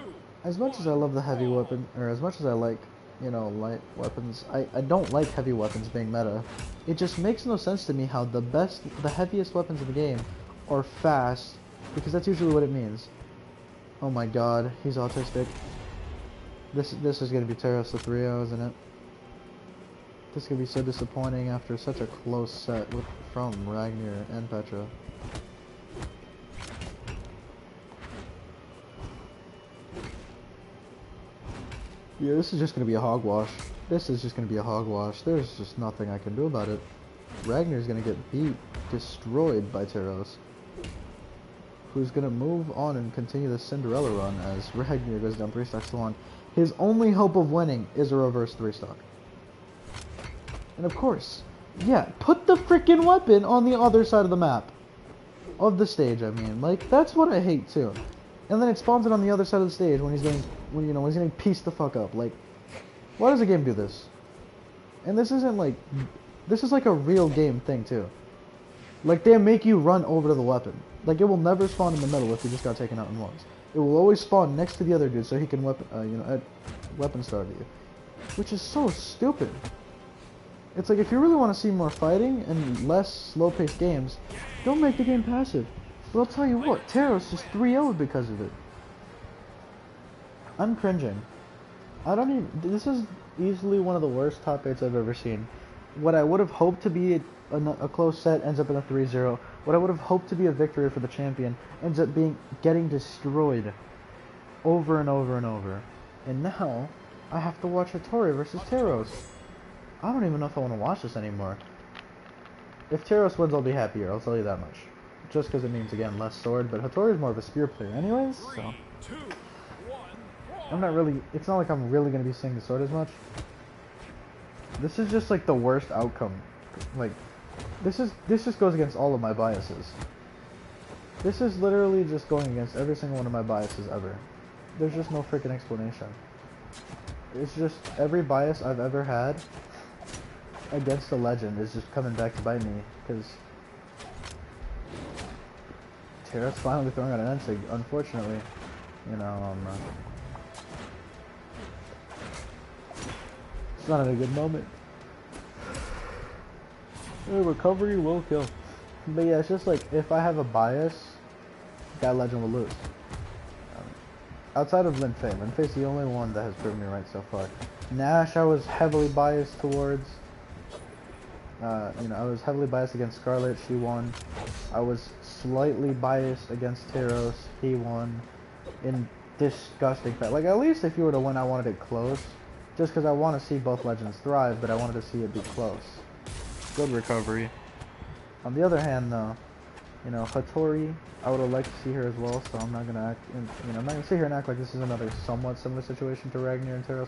as much as I love the heavy weapon, or as much as I like, you know, light weapons, I don't like heavy weapons being meta. It just makes no sense to me how the heaviest weapons in the game are fast, because that's usually what it means. Oh my god, he's autistic. This is gonna be Taros the 3-0, isn't it? This is gonna be so disappointing after such a close set from Ragnar and Petra. Yeah, this is just going to be a hogwash. This is just going to be a hogwash. There's just nothing I can do about it. Ragnar's going to get destroyed by Taros, who's going to move on and continue the Cinderella run as Ragnar goes down 3 stocks to 1. His only hope of winning is a reverse 3-stock. And of course, yeah, put the freaking weapon on the other side of the map. Of the stage, I mean. Like, that's what I hate too. And then it spawns it on the other side of the stage when he's getting pieced the fuck up. Like, why does the game do this? And this isn't like, this is like a real game thing too. Like, they make you run over to the weapon. Like, it will never spawn in the middle if you just got taken out in once. It will always spawn next to the other dude so he can weapon start you. Which is so stupid. It's like, if you really want to see more fighting and less slow-paced games, don't make the game passive. But I'll tell you what, Taros just 3-0'd because of it. I'm cringing. This is easily one of the worst top 8s I've ever seen. What I would have hoped to be a close set ends up in a 3-0. What I would have hoped to be a victory for the champion ends up getting destroyed over and over and over. And now, I have to watch Hattori versus Taros. I don't even know if I want to watch this anymore. If Taros wins, I'll be happier, I'll tell you that much. Just because it means, again, less sword, but Hattori is more of a spear player anyways, so... I'm not really... It's not like I'm really going to be seeing the sword as much. This is just, like, the worst outcome. Like, this just goes against all of my biases. This is literally just going against every single one of my biases ever. There's just no freaking explanation. It's just, every bias I've ever had against a legend is just coming back to bite me, because... Taros finally throwing out an Ensig, unfortunately. You know, it's not in a good moment. Recovery will kill. But yeah, it's just like, if I have a bias, that legend will lose. Outside of Lin Fei. Lin Fei's the only one that has proven me right so far. Nash, I was heavily biased towards. I was heavily biased against Scarlet, she won. I was slightly biased against Taros, he won. In disgusting fact. Like, at least if you were to win, I wanted it close. Just because I want to see both legends thrive, but I wanted to see it be close. Good recovery. On the other hand, though, Hattori, I would have liked to see her as well, so I'm not gonna act, I'm not gonna sit here and act like this is another somewhat similar situation to Ragnar and Taros.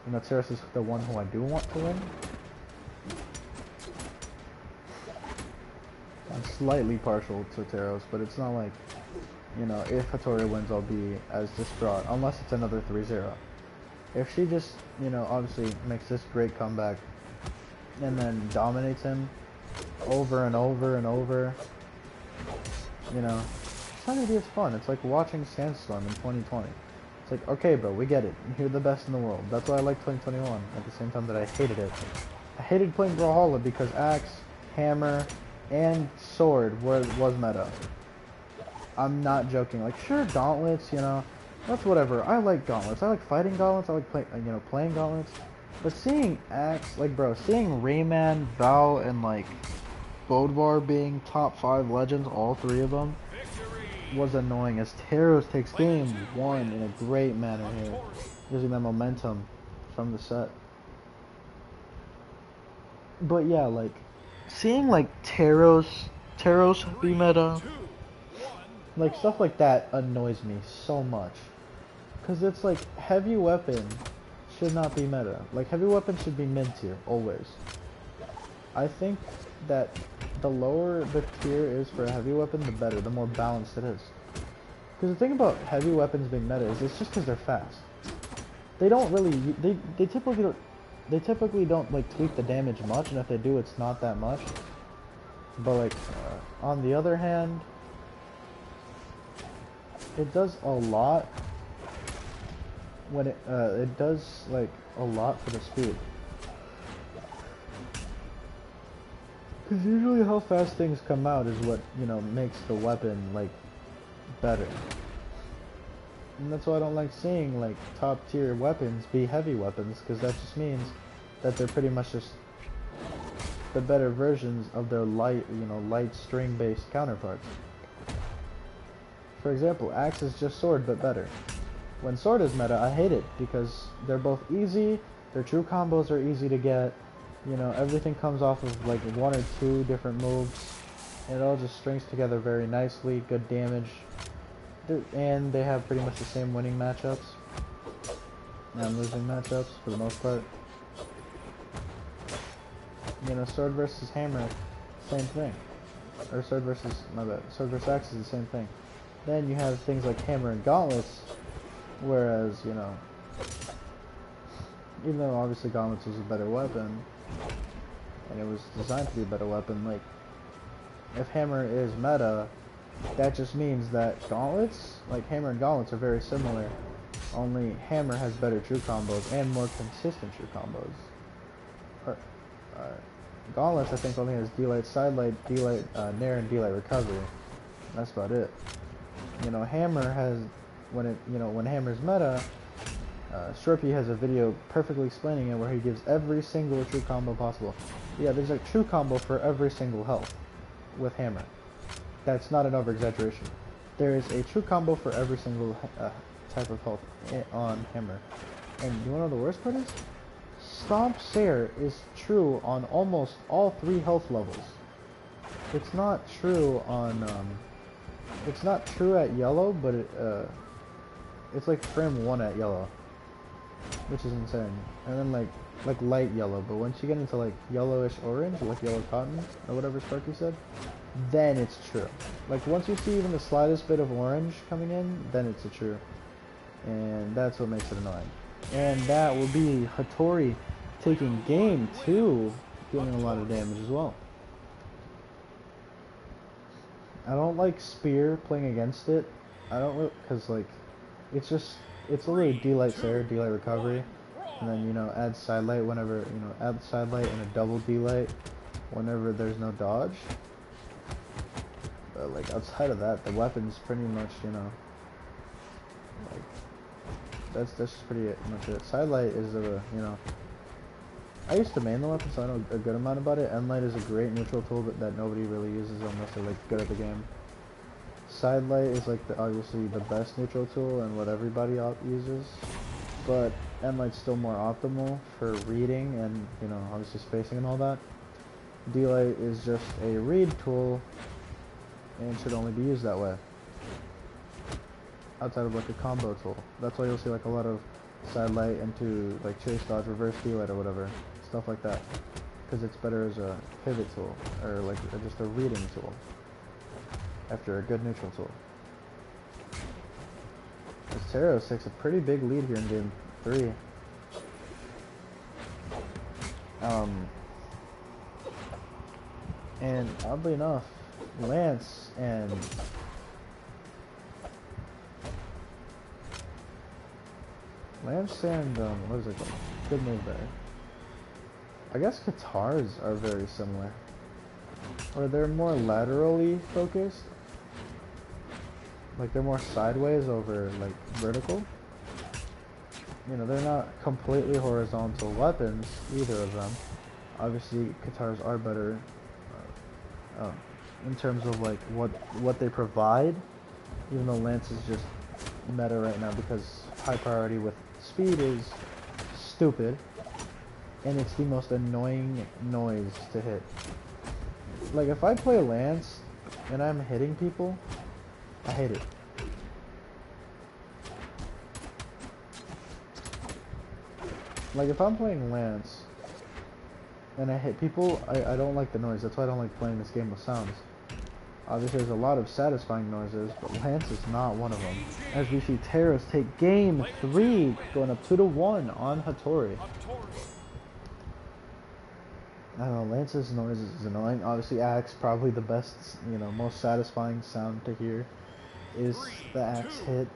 Taros is the one who I do want to win. I'm slightly partial to Taros, but it's not like, if Hattori wins, I'll be as distraught, unless it's another 3-0. If she just, obviously makes this great comeback, and then dominates him over and over and over, it's not gonna be as fun. It's like watching Sandstorm in 2020. It's like, okay, bro, we get it. You're the best in the world. That's why I like 2021. At the same time that I hated it. I hated playing Brawlhalla because axe, hammer, and sword was meta. I'm not joking. Like, sure, gauntlets, you know, that's whatever. I like gauntlets. I like fighting gauntlets. I like playing gauntlets. But seeing axe, like, bro, seeing Rayman, Val, and like Bodvar being top 5 legends, all 3 of them, was annoying as Taros takes game 1 in a great manner here, using that momentum from the set. But yeah, like seeing like Taros be meta, like stuff like that annoys me so much. Cause it's like heavy weapon should not be meta. Like heavy weapon should be mid tier always. I think that the lower the tier is for a heavy weapon, the better, the more balanced it is. Because the thing about heavy weapons being meta is it's just because they're fast. They don't really, they typically don't like tweak the damage much, and if they do, it's not that much. But like, on the other hand, it does a lot when it does like a lot for the speed. Because usually how fast things come out is what, you know, makes the weapon, like, better. And that's why I don't like seeing, like, top tier weapons be heavy weapons, because that just means that they're pretty much just the better versions of their light, you know, light string-based counterparts. For example, axe is just sword, but better. When sword is meta, I hate it, because they're both easy, their true combos are easy to get. You know, everything comes off of like 1 or 2 different moves, and it all just strings together very nicely, good damage, and they have pretty much the same winning matchups and losing matchups for the most part. You know, sword versus hammer, same thing. Or sword versus, my bad, sword versus axe is the same thing. Then you have things like hammer and gauntlets, whereas, you know, even though obviously gauntlets was a better weapon, and it was designed to be a better weapon, like, if hammer is meta, that just means that gauntlets, like hammer and gauntlets are very similar, only hammer has better true combos and more consistent true combos. Or, gauntlets I think only has D-light, side-light, D-light, nair, and D-light recovery. That's about it. You know, hammer has, when hammer's meta, Shorpy has a video perfectly explaining it where he gives every single true combo possible. Yeah, there's a true combo for every single health with hammer. That's not an over-exaggeration. There is a true combo for every single type of health on hammer. And you wanna know the worst part is? Stomp Sair is true on almost all 3 health levels. It's not true on, it's not true at yellow, but it's like frame 1 at yellow, which is insane. And then like light yellow, but once you get into like yellowish orange, like yellow cotton or whatever Sparky said, then it's true. Like once you see even the slightest bit of orange coming in, then it's a true, and that's what makes it annoying. And that will be Hattori taking game 2, doing a lot of damage as well. I don't like Spear playing against it. I don't, because like it's literally D-light Sair, D-light recovery, and then, you know, add sidelight whenever, you know, add sidelight and a double D-light whenever there's no dodge. But like outside of that, the weapon's pretty much, you know, like that's just pretty much it. Sidelight is you know, I used to main the weapon, so I know a good amount about it. Endlight is a great neutral tool that nobody really uses unless they're like good at the game. Sidelight is like obviously the best neutral tool and what everybody uses, but Endlight's still more optimal for reading and, you know, obviously spacing and all that. D-light is just a read tool and should only be used that way, outside of like a combo tool. That's why you'll see like a lot of sidelight into like chase dodge, reverse D-light or whatever, stuff like that, because it's better as a pivot tool or like just a reading tool after a good neutral tool. Taros takes a pretty big lead here in game 3. And oddly enough, Lance and Lance and, what is it called? Good move there. I guess guitars are very similar. Or they're more laterally focused. Like they're more sideways over like vertical. You know, they're not completely horizontal weapons, either of them. Obviously, guitars are better in terms of like what they provide. Even though Lance is just meta right now because high priority with speed is stupid. And it's the most annoying noise to hit. Like if I play Lance and I'm hitting people, I hate it. Like if I'm playing Lance and I hit people, I don't like the noise. That's why I don't like playing this game with sounds. Obviously there's a lot of satisfying noises, but Lance is not one of them. As we see Taros take game 3, going up 2-1 on Hattori. I don't know, Lance's noise is annoying. Obviously Axe, probably the best, you know, most satisfying sound to hear is the Axe hit.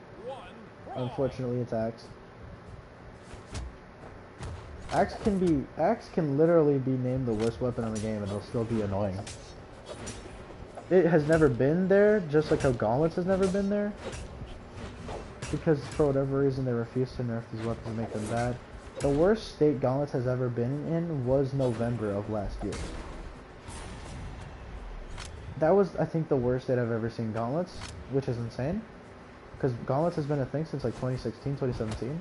Unfortunately it's Axe. Axe can literally be named the worst weapon in the game and it'll still be annoying. It has never been there, just like how Gauntlets has never been there. Because for whatever reason they refuse to nerf these weapons and make them bad. The worst state Gauntlets has ever been in was November of last year. That was, I think, the worst state I've ever seen Gauntlets, which is insane. Because Gauntlets has been a thing since like 2016, 2017.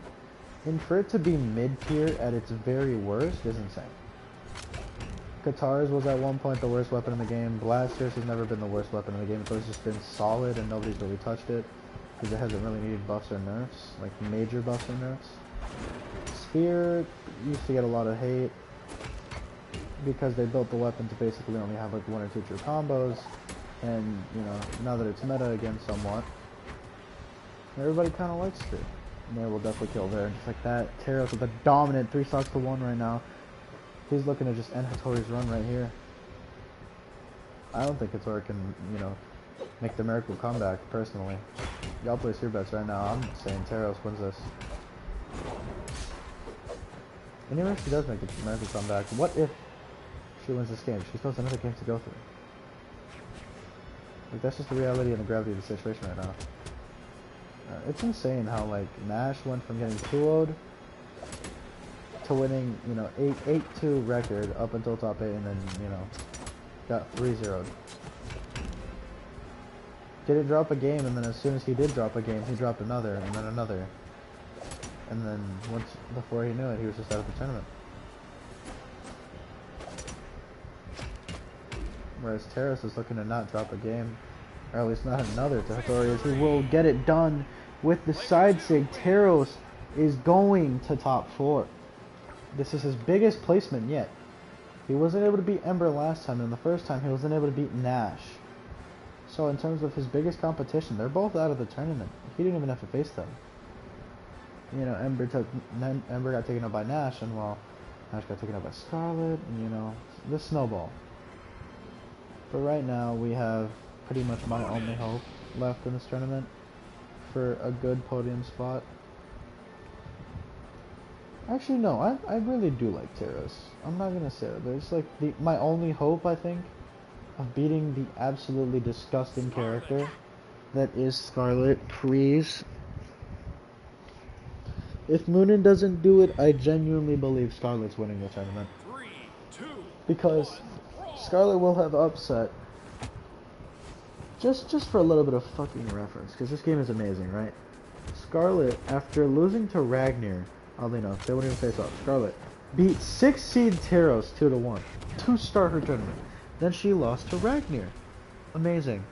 And for it to be mid-tier at its very worst is insane. Guitars was at one point the worst weapon in the game. Blasters has never been the worst weapon in the game. It's always just been solid and nobody's really touched it. Because it hasn't really needed buffs or nerfs. Like major buffs or nerfs. Spear used to get a lot of hate. Because they built the weapon to basically only have like 1 or 2 true combos. And, you know, now that it's meta again somewhat. Everybody kind of likes Spear. And they will definitely kill there. Just like that. Taros with a dominant 3 stocks to 1 right now. He's looking to just end Hattori's run right here. I don't think Hattori can, you know, make the miracle comeback, personally. Y'all place your bets right now. I'm saying Taros wins this. And even if she does make the miracle comeback, what if she wins this game? She still has another game to go through. Like, that's just the reality and the gravity of the situation right now. It's insane how, like, Nash went from getting 2-0'd to winning, you know, 8-2 record up until top 8 and then, you know, got 3-0'd. Didn't drop a game and then as soon as he did drop a game, he dropped another and then another. And then once, before he knew it, he was just out of the tournament. Whereas Taros is looking to not drop a game, or at least not another to Hattori, as he will get it done with the side sig. Taros is going to top 4. This is his biggest placement yet. He wasn't able to beat Ember last time, and the first time he wasn't able to beat Nash. So in terms of his biggest competition, they're both out of the tournament. He didn't even have to face them. You know, Ember got taken out by Nash, and well, Nash got taken out by Scarlet, and you know, the snowball. But right now, we have pretty much my only hope left in this tournament for a good podium spot. Actually, no, I really do like Taros. I'm not gonna say that. There's like my only hope, I think, of beating the absolutely disgusting character that is Scarlet. Please. If Moonin doesn't do it, I genuinely believe Scarlet's winning the tournament. Because Scarlet will have upset. Just for a little bit of fucking reference, because this game is amazing, right? Scarlet, after losing to Ragnar, oddly enough, they wouldn't even face off. Scarlet beat 6 seed Taros 2-1 to start her tournament. Then she lost to Ragnar. Amazing.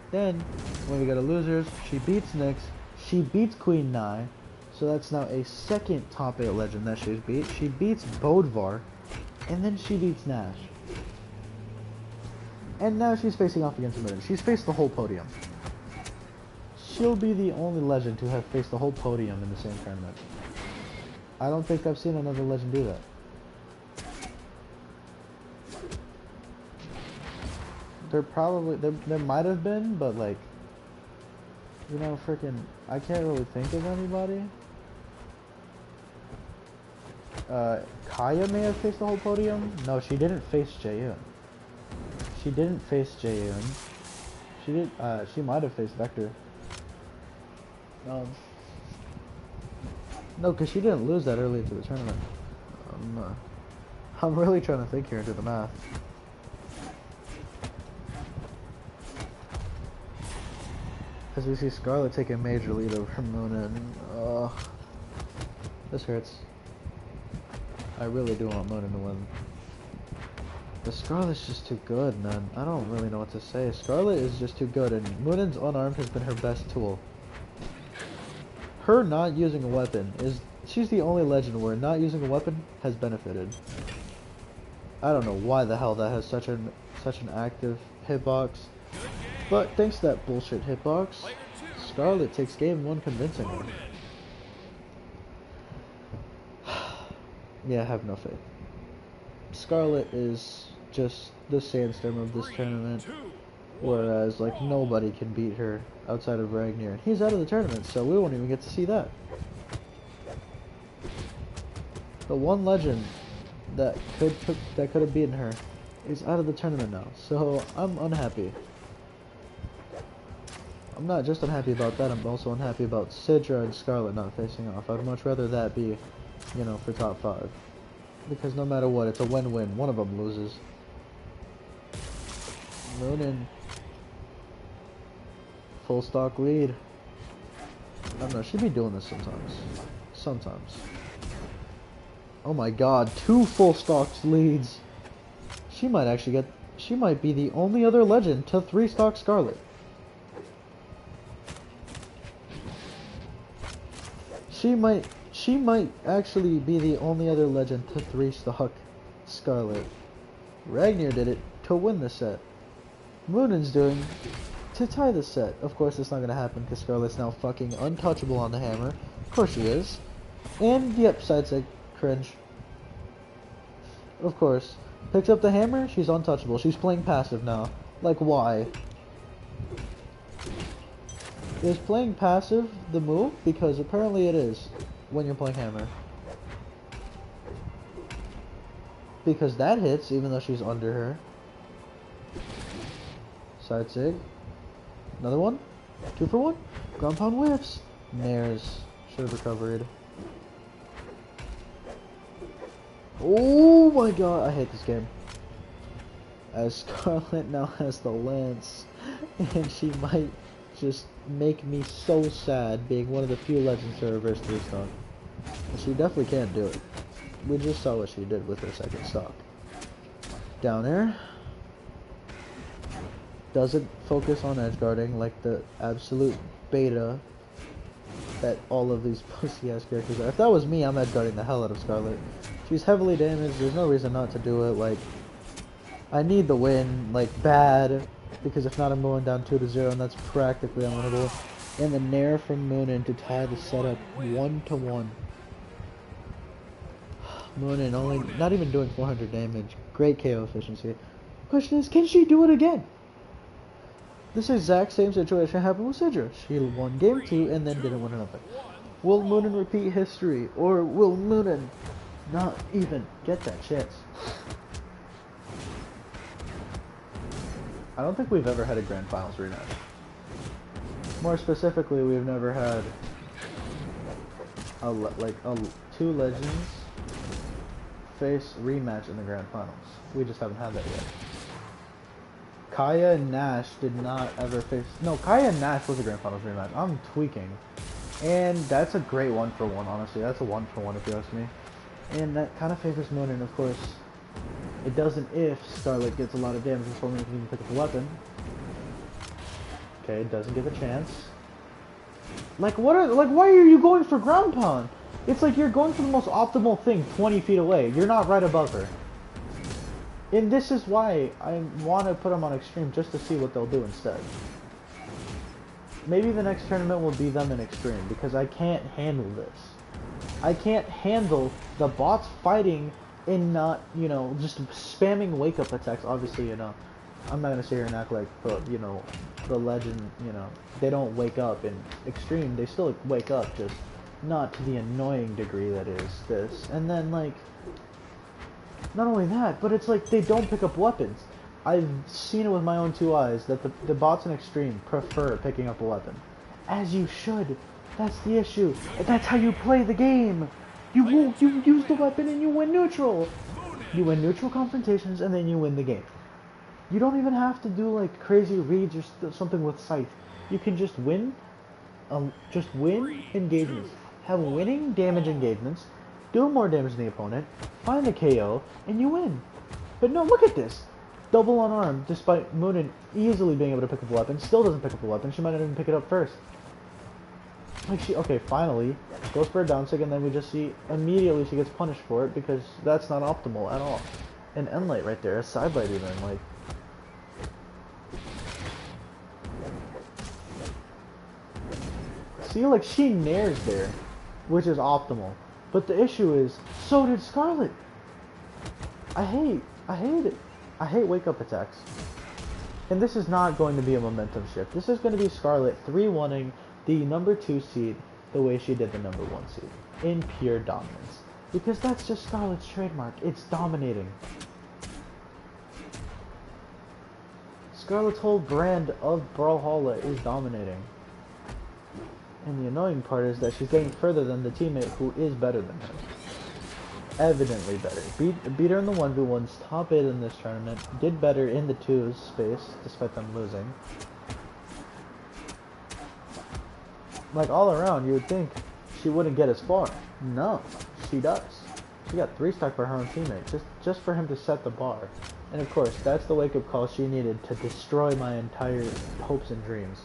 Then, when we go to losers, she beats Nyx, she beats Queen Nai, so that's now a second top 8 legend that she's beat. She beats Bodvar, and then she beats Nash. And now she's facing off against Moonin. She's faced the whole podium. She'll be the only legend to have faced the whole podium in the same tournament. I don't think I've seen another legend do that. There might have been, but like, you know, freaking, I can't really think of anybody. Kaya may have faced the whole podium. No, she didn't face Jaehyun. She didn't face Jaehyun. She did. She might have faced Vector. No, because she didn't lose that early into the tournament. I'm really trying to think here and do the math. As we see Scarlet take a major lead over Moonin. This hurts. I really do want Moonin to win. The Scarlet's just too good, man. I don't really know what to say. Scarlet is just too good, and Moonin's unarmed has been her best tool. Her not using a weapon is... She's the only legend where not using a weapon has benefited. I don't know why the hell that has such an active hitbox. But thanks to that bullshit hitbox, Scarlet takes game 1 convincingly. Yeah, I have no faith. Scarlet is just the sandstorm of this tournament, whereas like nobody can beat her outside of Ragnar. He's out of the tournament, so we won't even get to see that. The one legend that could have beaten her is out of the tournament now, so I'm unhappy. I'm not just unhappy about that, I'm also unhappy about Sidra and Scarlet not facing off. I'd much rather that be, you know, for top 5. Because no matter what, it's a win-win. One of them loses. Moonin. Full stock lead. I don't know, she'd be doing this sometimes. Sometimes. Oh my god, 2 full stock leads. She might actually get... She might be the only other legend to 3-stock Scarlet. She might actually be the only other legend to 3-stock Scarlet. Ragnar did it to win the set. Moonin's doing to tie the set. Of course it's not going to happen because Scarlet's now fucking untouchable on the hammer. Of course she is. And yep, side sig. Cringe. Of course. Picks up the hammer, she's untouchable. She's playing passive now. Like why? Is playing passive the move? Because apparently it is when you're playing hammer. Because that hits even though she's under her. Side sig. Another one. 2 for 1. Ground pound whiffs. Nares. Should have recovered. Oh my god, I hate this game. As Scarlet now has the lance. And she might just make me so sad being one of the few legends to reverse 3-stock. She definitely can't do it. We just saw what she did with her 2nd stock. Down air. Doesn't focus on edge guarding like the absolute beta that all of these pussy ass characters are. If that was me, I'm edge guarding the hell out of Scarlet. She's heavily damaged, there's no reason not to do it. Like, I need the win, like bad. Because if not, I'm going down 2-0, and that's practically unwinnable. And the Nair from Moonin to tie the setup 1-1. Moonin only, not even doing 400 damage. Great KO efficiency. Question is, can she do it again? This exact same situation happened with Sidra. She won game 2 and then didn't win another. Will Moonin repeat history, or will Moonin not even get that chance? I don't think we've ever had a Grand Finals rematch. More specifically, we've never had two legends face rematch in the Grand Finals. We just haven't had that yet. Kaya and Nash did not ever face... No, Kaya and Nash was a Grand Finals rematch. I'm tweaking. And that's a great 1-for-1, honestly. That's a 1-for-1 if you ask me. And that kind of favors Moonin, of course. It doesn't if Scarlet gets a lot of damage before Moonin can even pick up a weapon. Okay, it doesn't get the chance. Like, why are you going for ground pound? It's like you're going for the most optimal thing 20 feet away. You're not right above her. And this is why I want to put them on extreme, just to see what they'll do instead. Maybe the next tournament will be them in extreme, because I can't handle this. I can't handle the bots fighting and not, you know, just spamming wake-up attacks. Obviously, you know, I'm not going to sit here and act like, you know, the legend, you know, they don't wake up in extreme. They still wake up, just not to the annoying degree that is this. And then, like, not only that, but it's like they don't pick up weapons. I've seen it with my own two eyes that the bots in Extreme prefer picking up a weapon. As you should. That's the issue. That's how you play the game. You use the weapon and you win neutral. You win neutral confrontations and then you win the game. You don't even have to do like crazy reads or something with Scythe. You can just win engagements. Have winning damage engagements. Do more damage than the opponent. Find the KO and you win. But no, look at this. Double unarmed, despite Moonin easily being able to pick up a weapon, still doesn't pick up a weapon. She might not even pick it up first. Like okay, finally, goes for a down sig, and then we just see immediately she gets punished for it because that's not optimal at all. An end light right there, a side light even, like. See, like she nares there, which is optimal. But the issue is, so did Scarlet. I hate it. I hate wake-up attacks. And this is not going to be a momentum shift. This is going to be Scarlet 3-1ing the number 2 seed the way she did the number 1 seed. In pure dominance. Because that's just Scarlet's trademark. It's dominating. Scarlet's whole brand of Brawlhalla is dominating. And the annoying part is that she's getting further than the teammate who is better than her. Evidently better. Beat her in the 1v1s, top 8 in this tournament, did better in the 2s space, despite them losing. Like, all around, you would think she wouldn't get as far. No, she does. She got 3-stock by her own teammate, just for him to set the bar. And of course, that's the wake-up call she needed to destroy my entire hopes and dreams.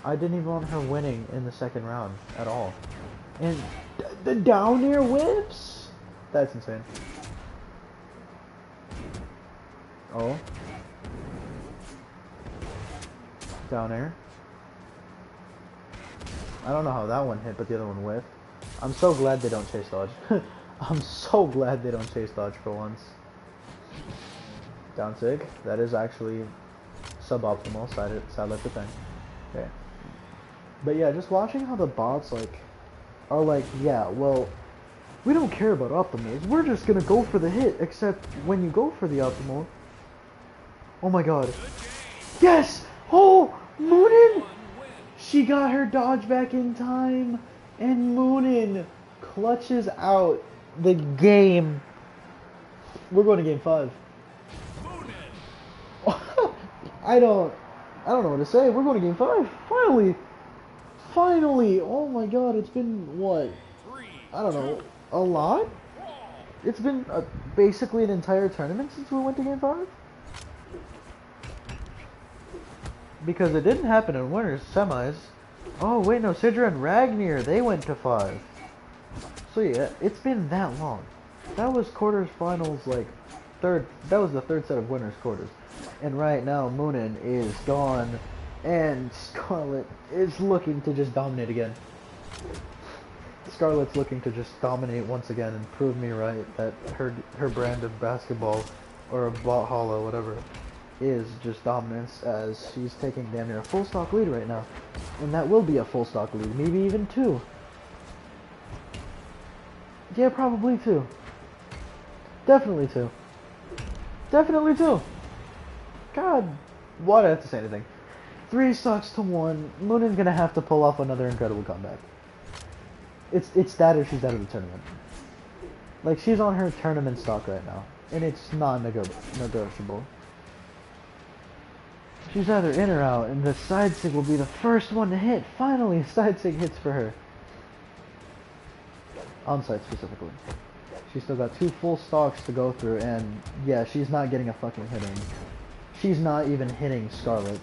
I didn't even want her winning in the second round at all. And the down air whips? That's insane. Oh. Down air. I don't know how that one hit, but the other one whiffed. I'm so glad they don't chase dodge. I'm so glad they don't chase dodge for once. Down sig. That is actually suboptimal. Side left defend. Okay. But yeah, just watching how the bots are like, yeah, well, we don't care about optimals. We're just gonna go for the hit. Except when you go for the optimal, oh my god, yes! Oh, Moonin! She got her dodge back in time, and Moonin clutches out the game. We're going to game 5. I don't know what to say. We're going to game 5. Finally! Oh my god, it's been, what? I don't know, a lot? It's been basically an entire tournament since we went to game 5? Because it didn't happen in winners, semis. Oh wait, no, Sidra and Ragnir, they went to 5. So yeah, it's been that long. That was quarters, finals, like, that was the third set of winners quarters. And right now, Moonin is gone. And Scarlet is looking to just dominate again. Scarlet's looking to just dominate once again and prove me right that her brand of basketball, or Bothalla, whatever, is just dominance, as she's taking damn near a full stock lead right now. And that will be a full stock lead, maybe even 2. Yeah, probably 2. Definitely 2. Definitely 2. God, why do I have to say anything? 3 stocks to 1. Moonin's gonna have to pull off another incredible comeback. It's that or she's out of the tournament. Like, she's on her tournament stock right now, and it's non-negotiable. She's either in or out, and the side sig will be the first one to hit. Finally, side sig hits for her. Onside specifically. She's still got 2 full stocks to go through, and yeah, she's not getting a fucking hit in. She's not even hitting Scarlet.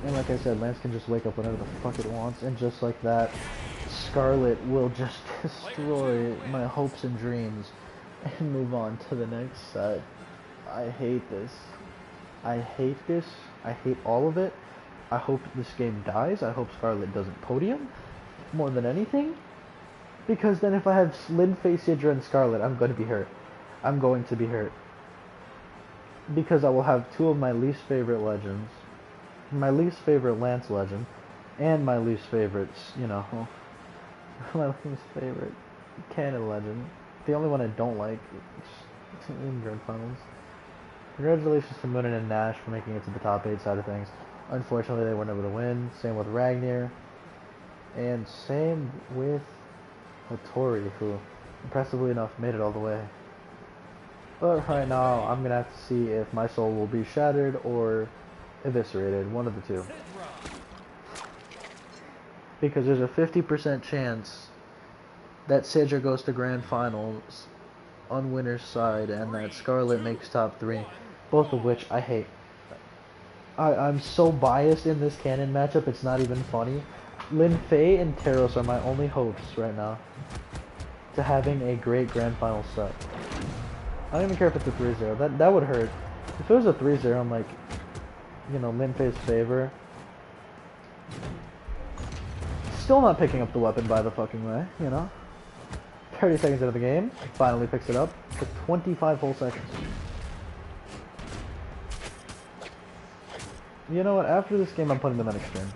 And like I said, Lance can just wake up whenever the fuck it wants, and just like that, Scarlet will just destroy my hopes and dreams and move on to the next set. I hate this. I hate this. I hate all of it. I hope this game dies. I hope Scarlet doesn't podium more than anything. Because then if I have Lin face Sidra and Scarlet, I'm going to be hurt. I'm going to be hurt. Because I will have 2 of my least favorite legends. My least favorite Lance legend. And my least favorites, you know. My least favorite canon legend. The only one I don't like in Grand Finals. Congratulations to Moonin and Nash for making it to the top 8 side of things. Unfortunately, they weren't able to win. Same with Ragnar. And same with Hattori, who, impressively enough, made it all the way. But right now, I'm going to have to see if my soul will be shattered or eviscerated. One of the two. Because there's a 50% chance that Sidra goes to Grand Finals on winner's side and that Scarlet makes top 3. Both of which I hate. I'm so biased in this canon matchup, it's not even funny. Lin Fei and Taros are my only hopes right now to having a great Grand Final set. I don't even care if it's a 3-0. That would hurt. If it was a 3-0 in, like, you know, Lin Fei's favor, still not picking up the weapon by the fucking way, you know? 30 seconds into the game, finally picks it up. Took 25 whole seconds. You know what, after this game I'm putting them in extreme.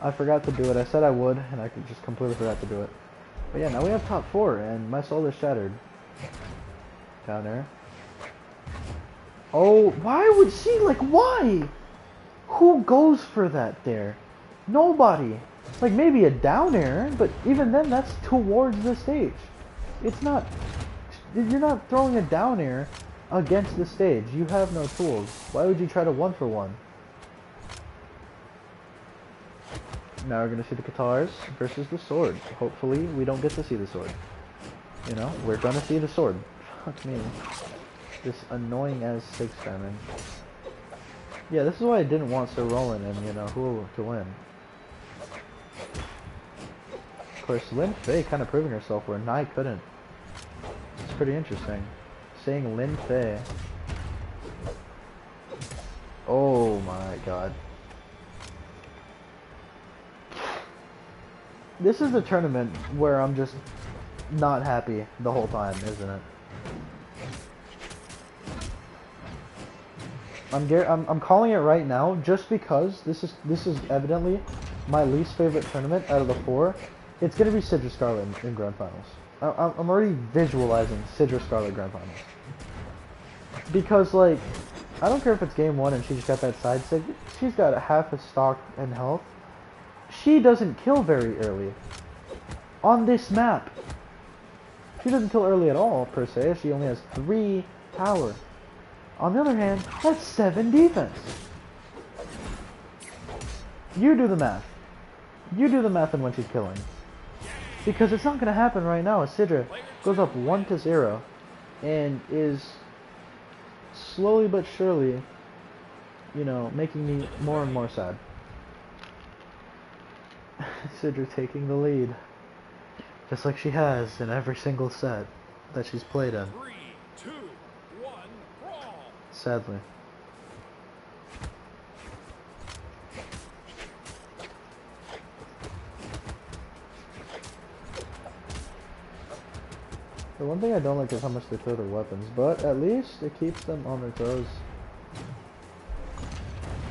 I forgot to do it. I said I would, and I just completely forgot to do it. But yeah, now we have top 4, and my soul is shattered. Down there. Oh, why would she, like, why? Who goes for that there? Nobody. Like, maybe a down air, but even then, that's towards the stage. It's not, you're not throwing a down air against the stage. You have no tools. Why would you try to 1-for-1? Now we're going to see the guitars versus the sword. Hopefully, we don't get to see the sword. You know, we're going to see the sword. Fuck me. This annoying as 6 diamond. Yeah, this is why I didn't want Sir Roland and, you know, who to win. Of course, Lin Fei kind of proving herself where Nai couldn't. It's pretty interesting. Saying Lin Fei. Oh my god. This is a tournament where I'm just not happy the whole time, isn't it? I'm calling it right now just because this is evidently my least favorite tournament out of the 4. It's gonna be Sidra Scarlet in Grand Finals. I'm already visualizing Sidra Scarlet Grand Finals. Because, like, I don't care if it's game 1 and she just got that side sig. She's got half a stock and health. She doesn't kill very early. On this map. She doesn't kill early at all, per se. She only has 3 power. On the other hand, that's 7 defense. You do the math. You do the math on when she's killing. Because it's not going to happen right now as Sidra goes up 1-0 and is slowly but surely, you know, making me more and more sad. Sidra taking the lead. Just like she has in every single set that she's played in. 3, 2, 1, brawl. Sadly. The one thing I don't like is how much they throw their weapons, but at least it keeps them on their toes.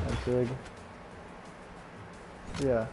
And Sig. Yeah.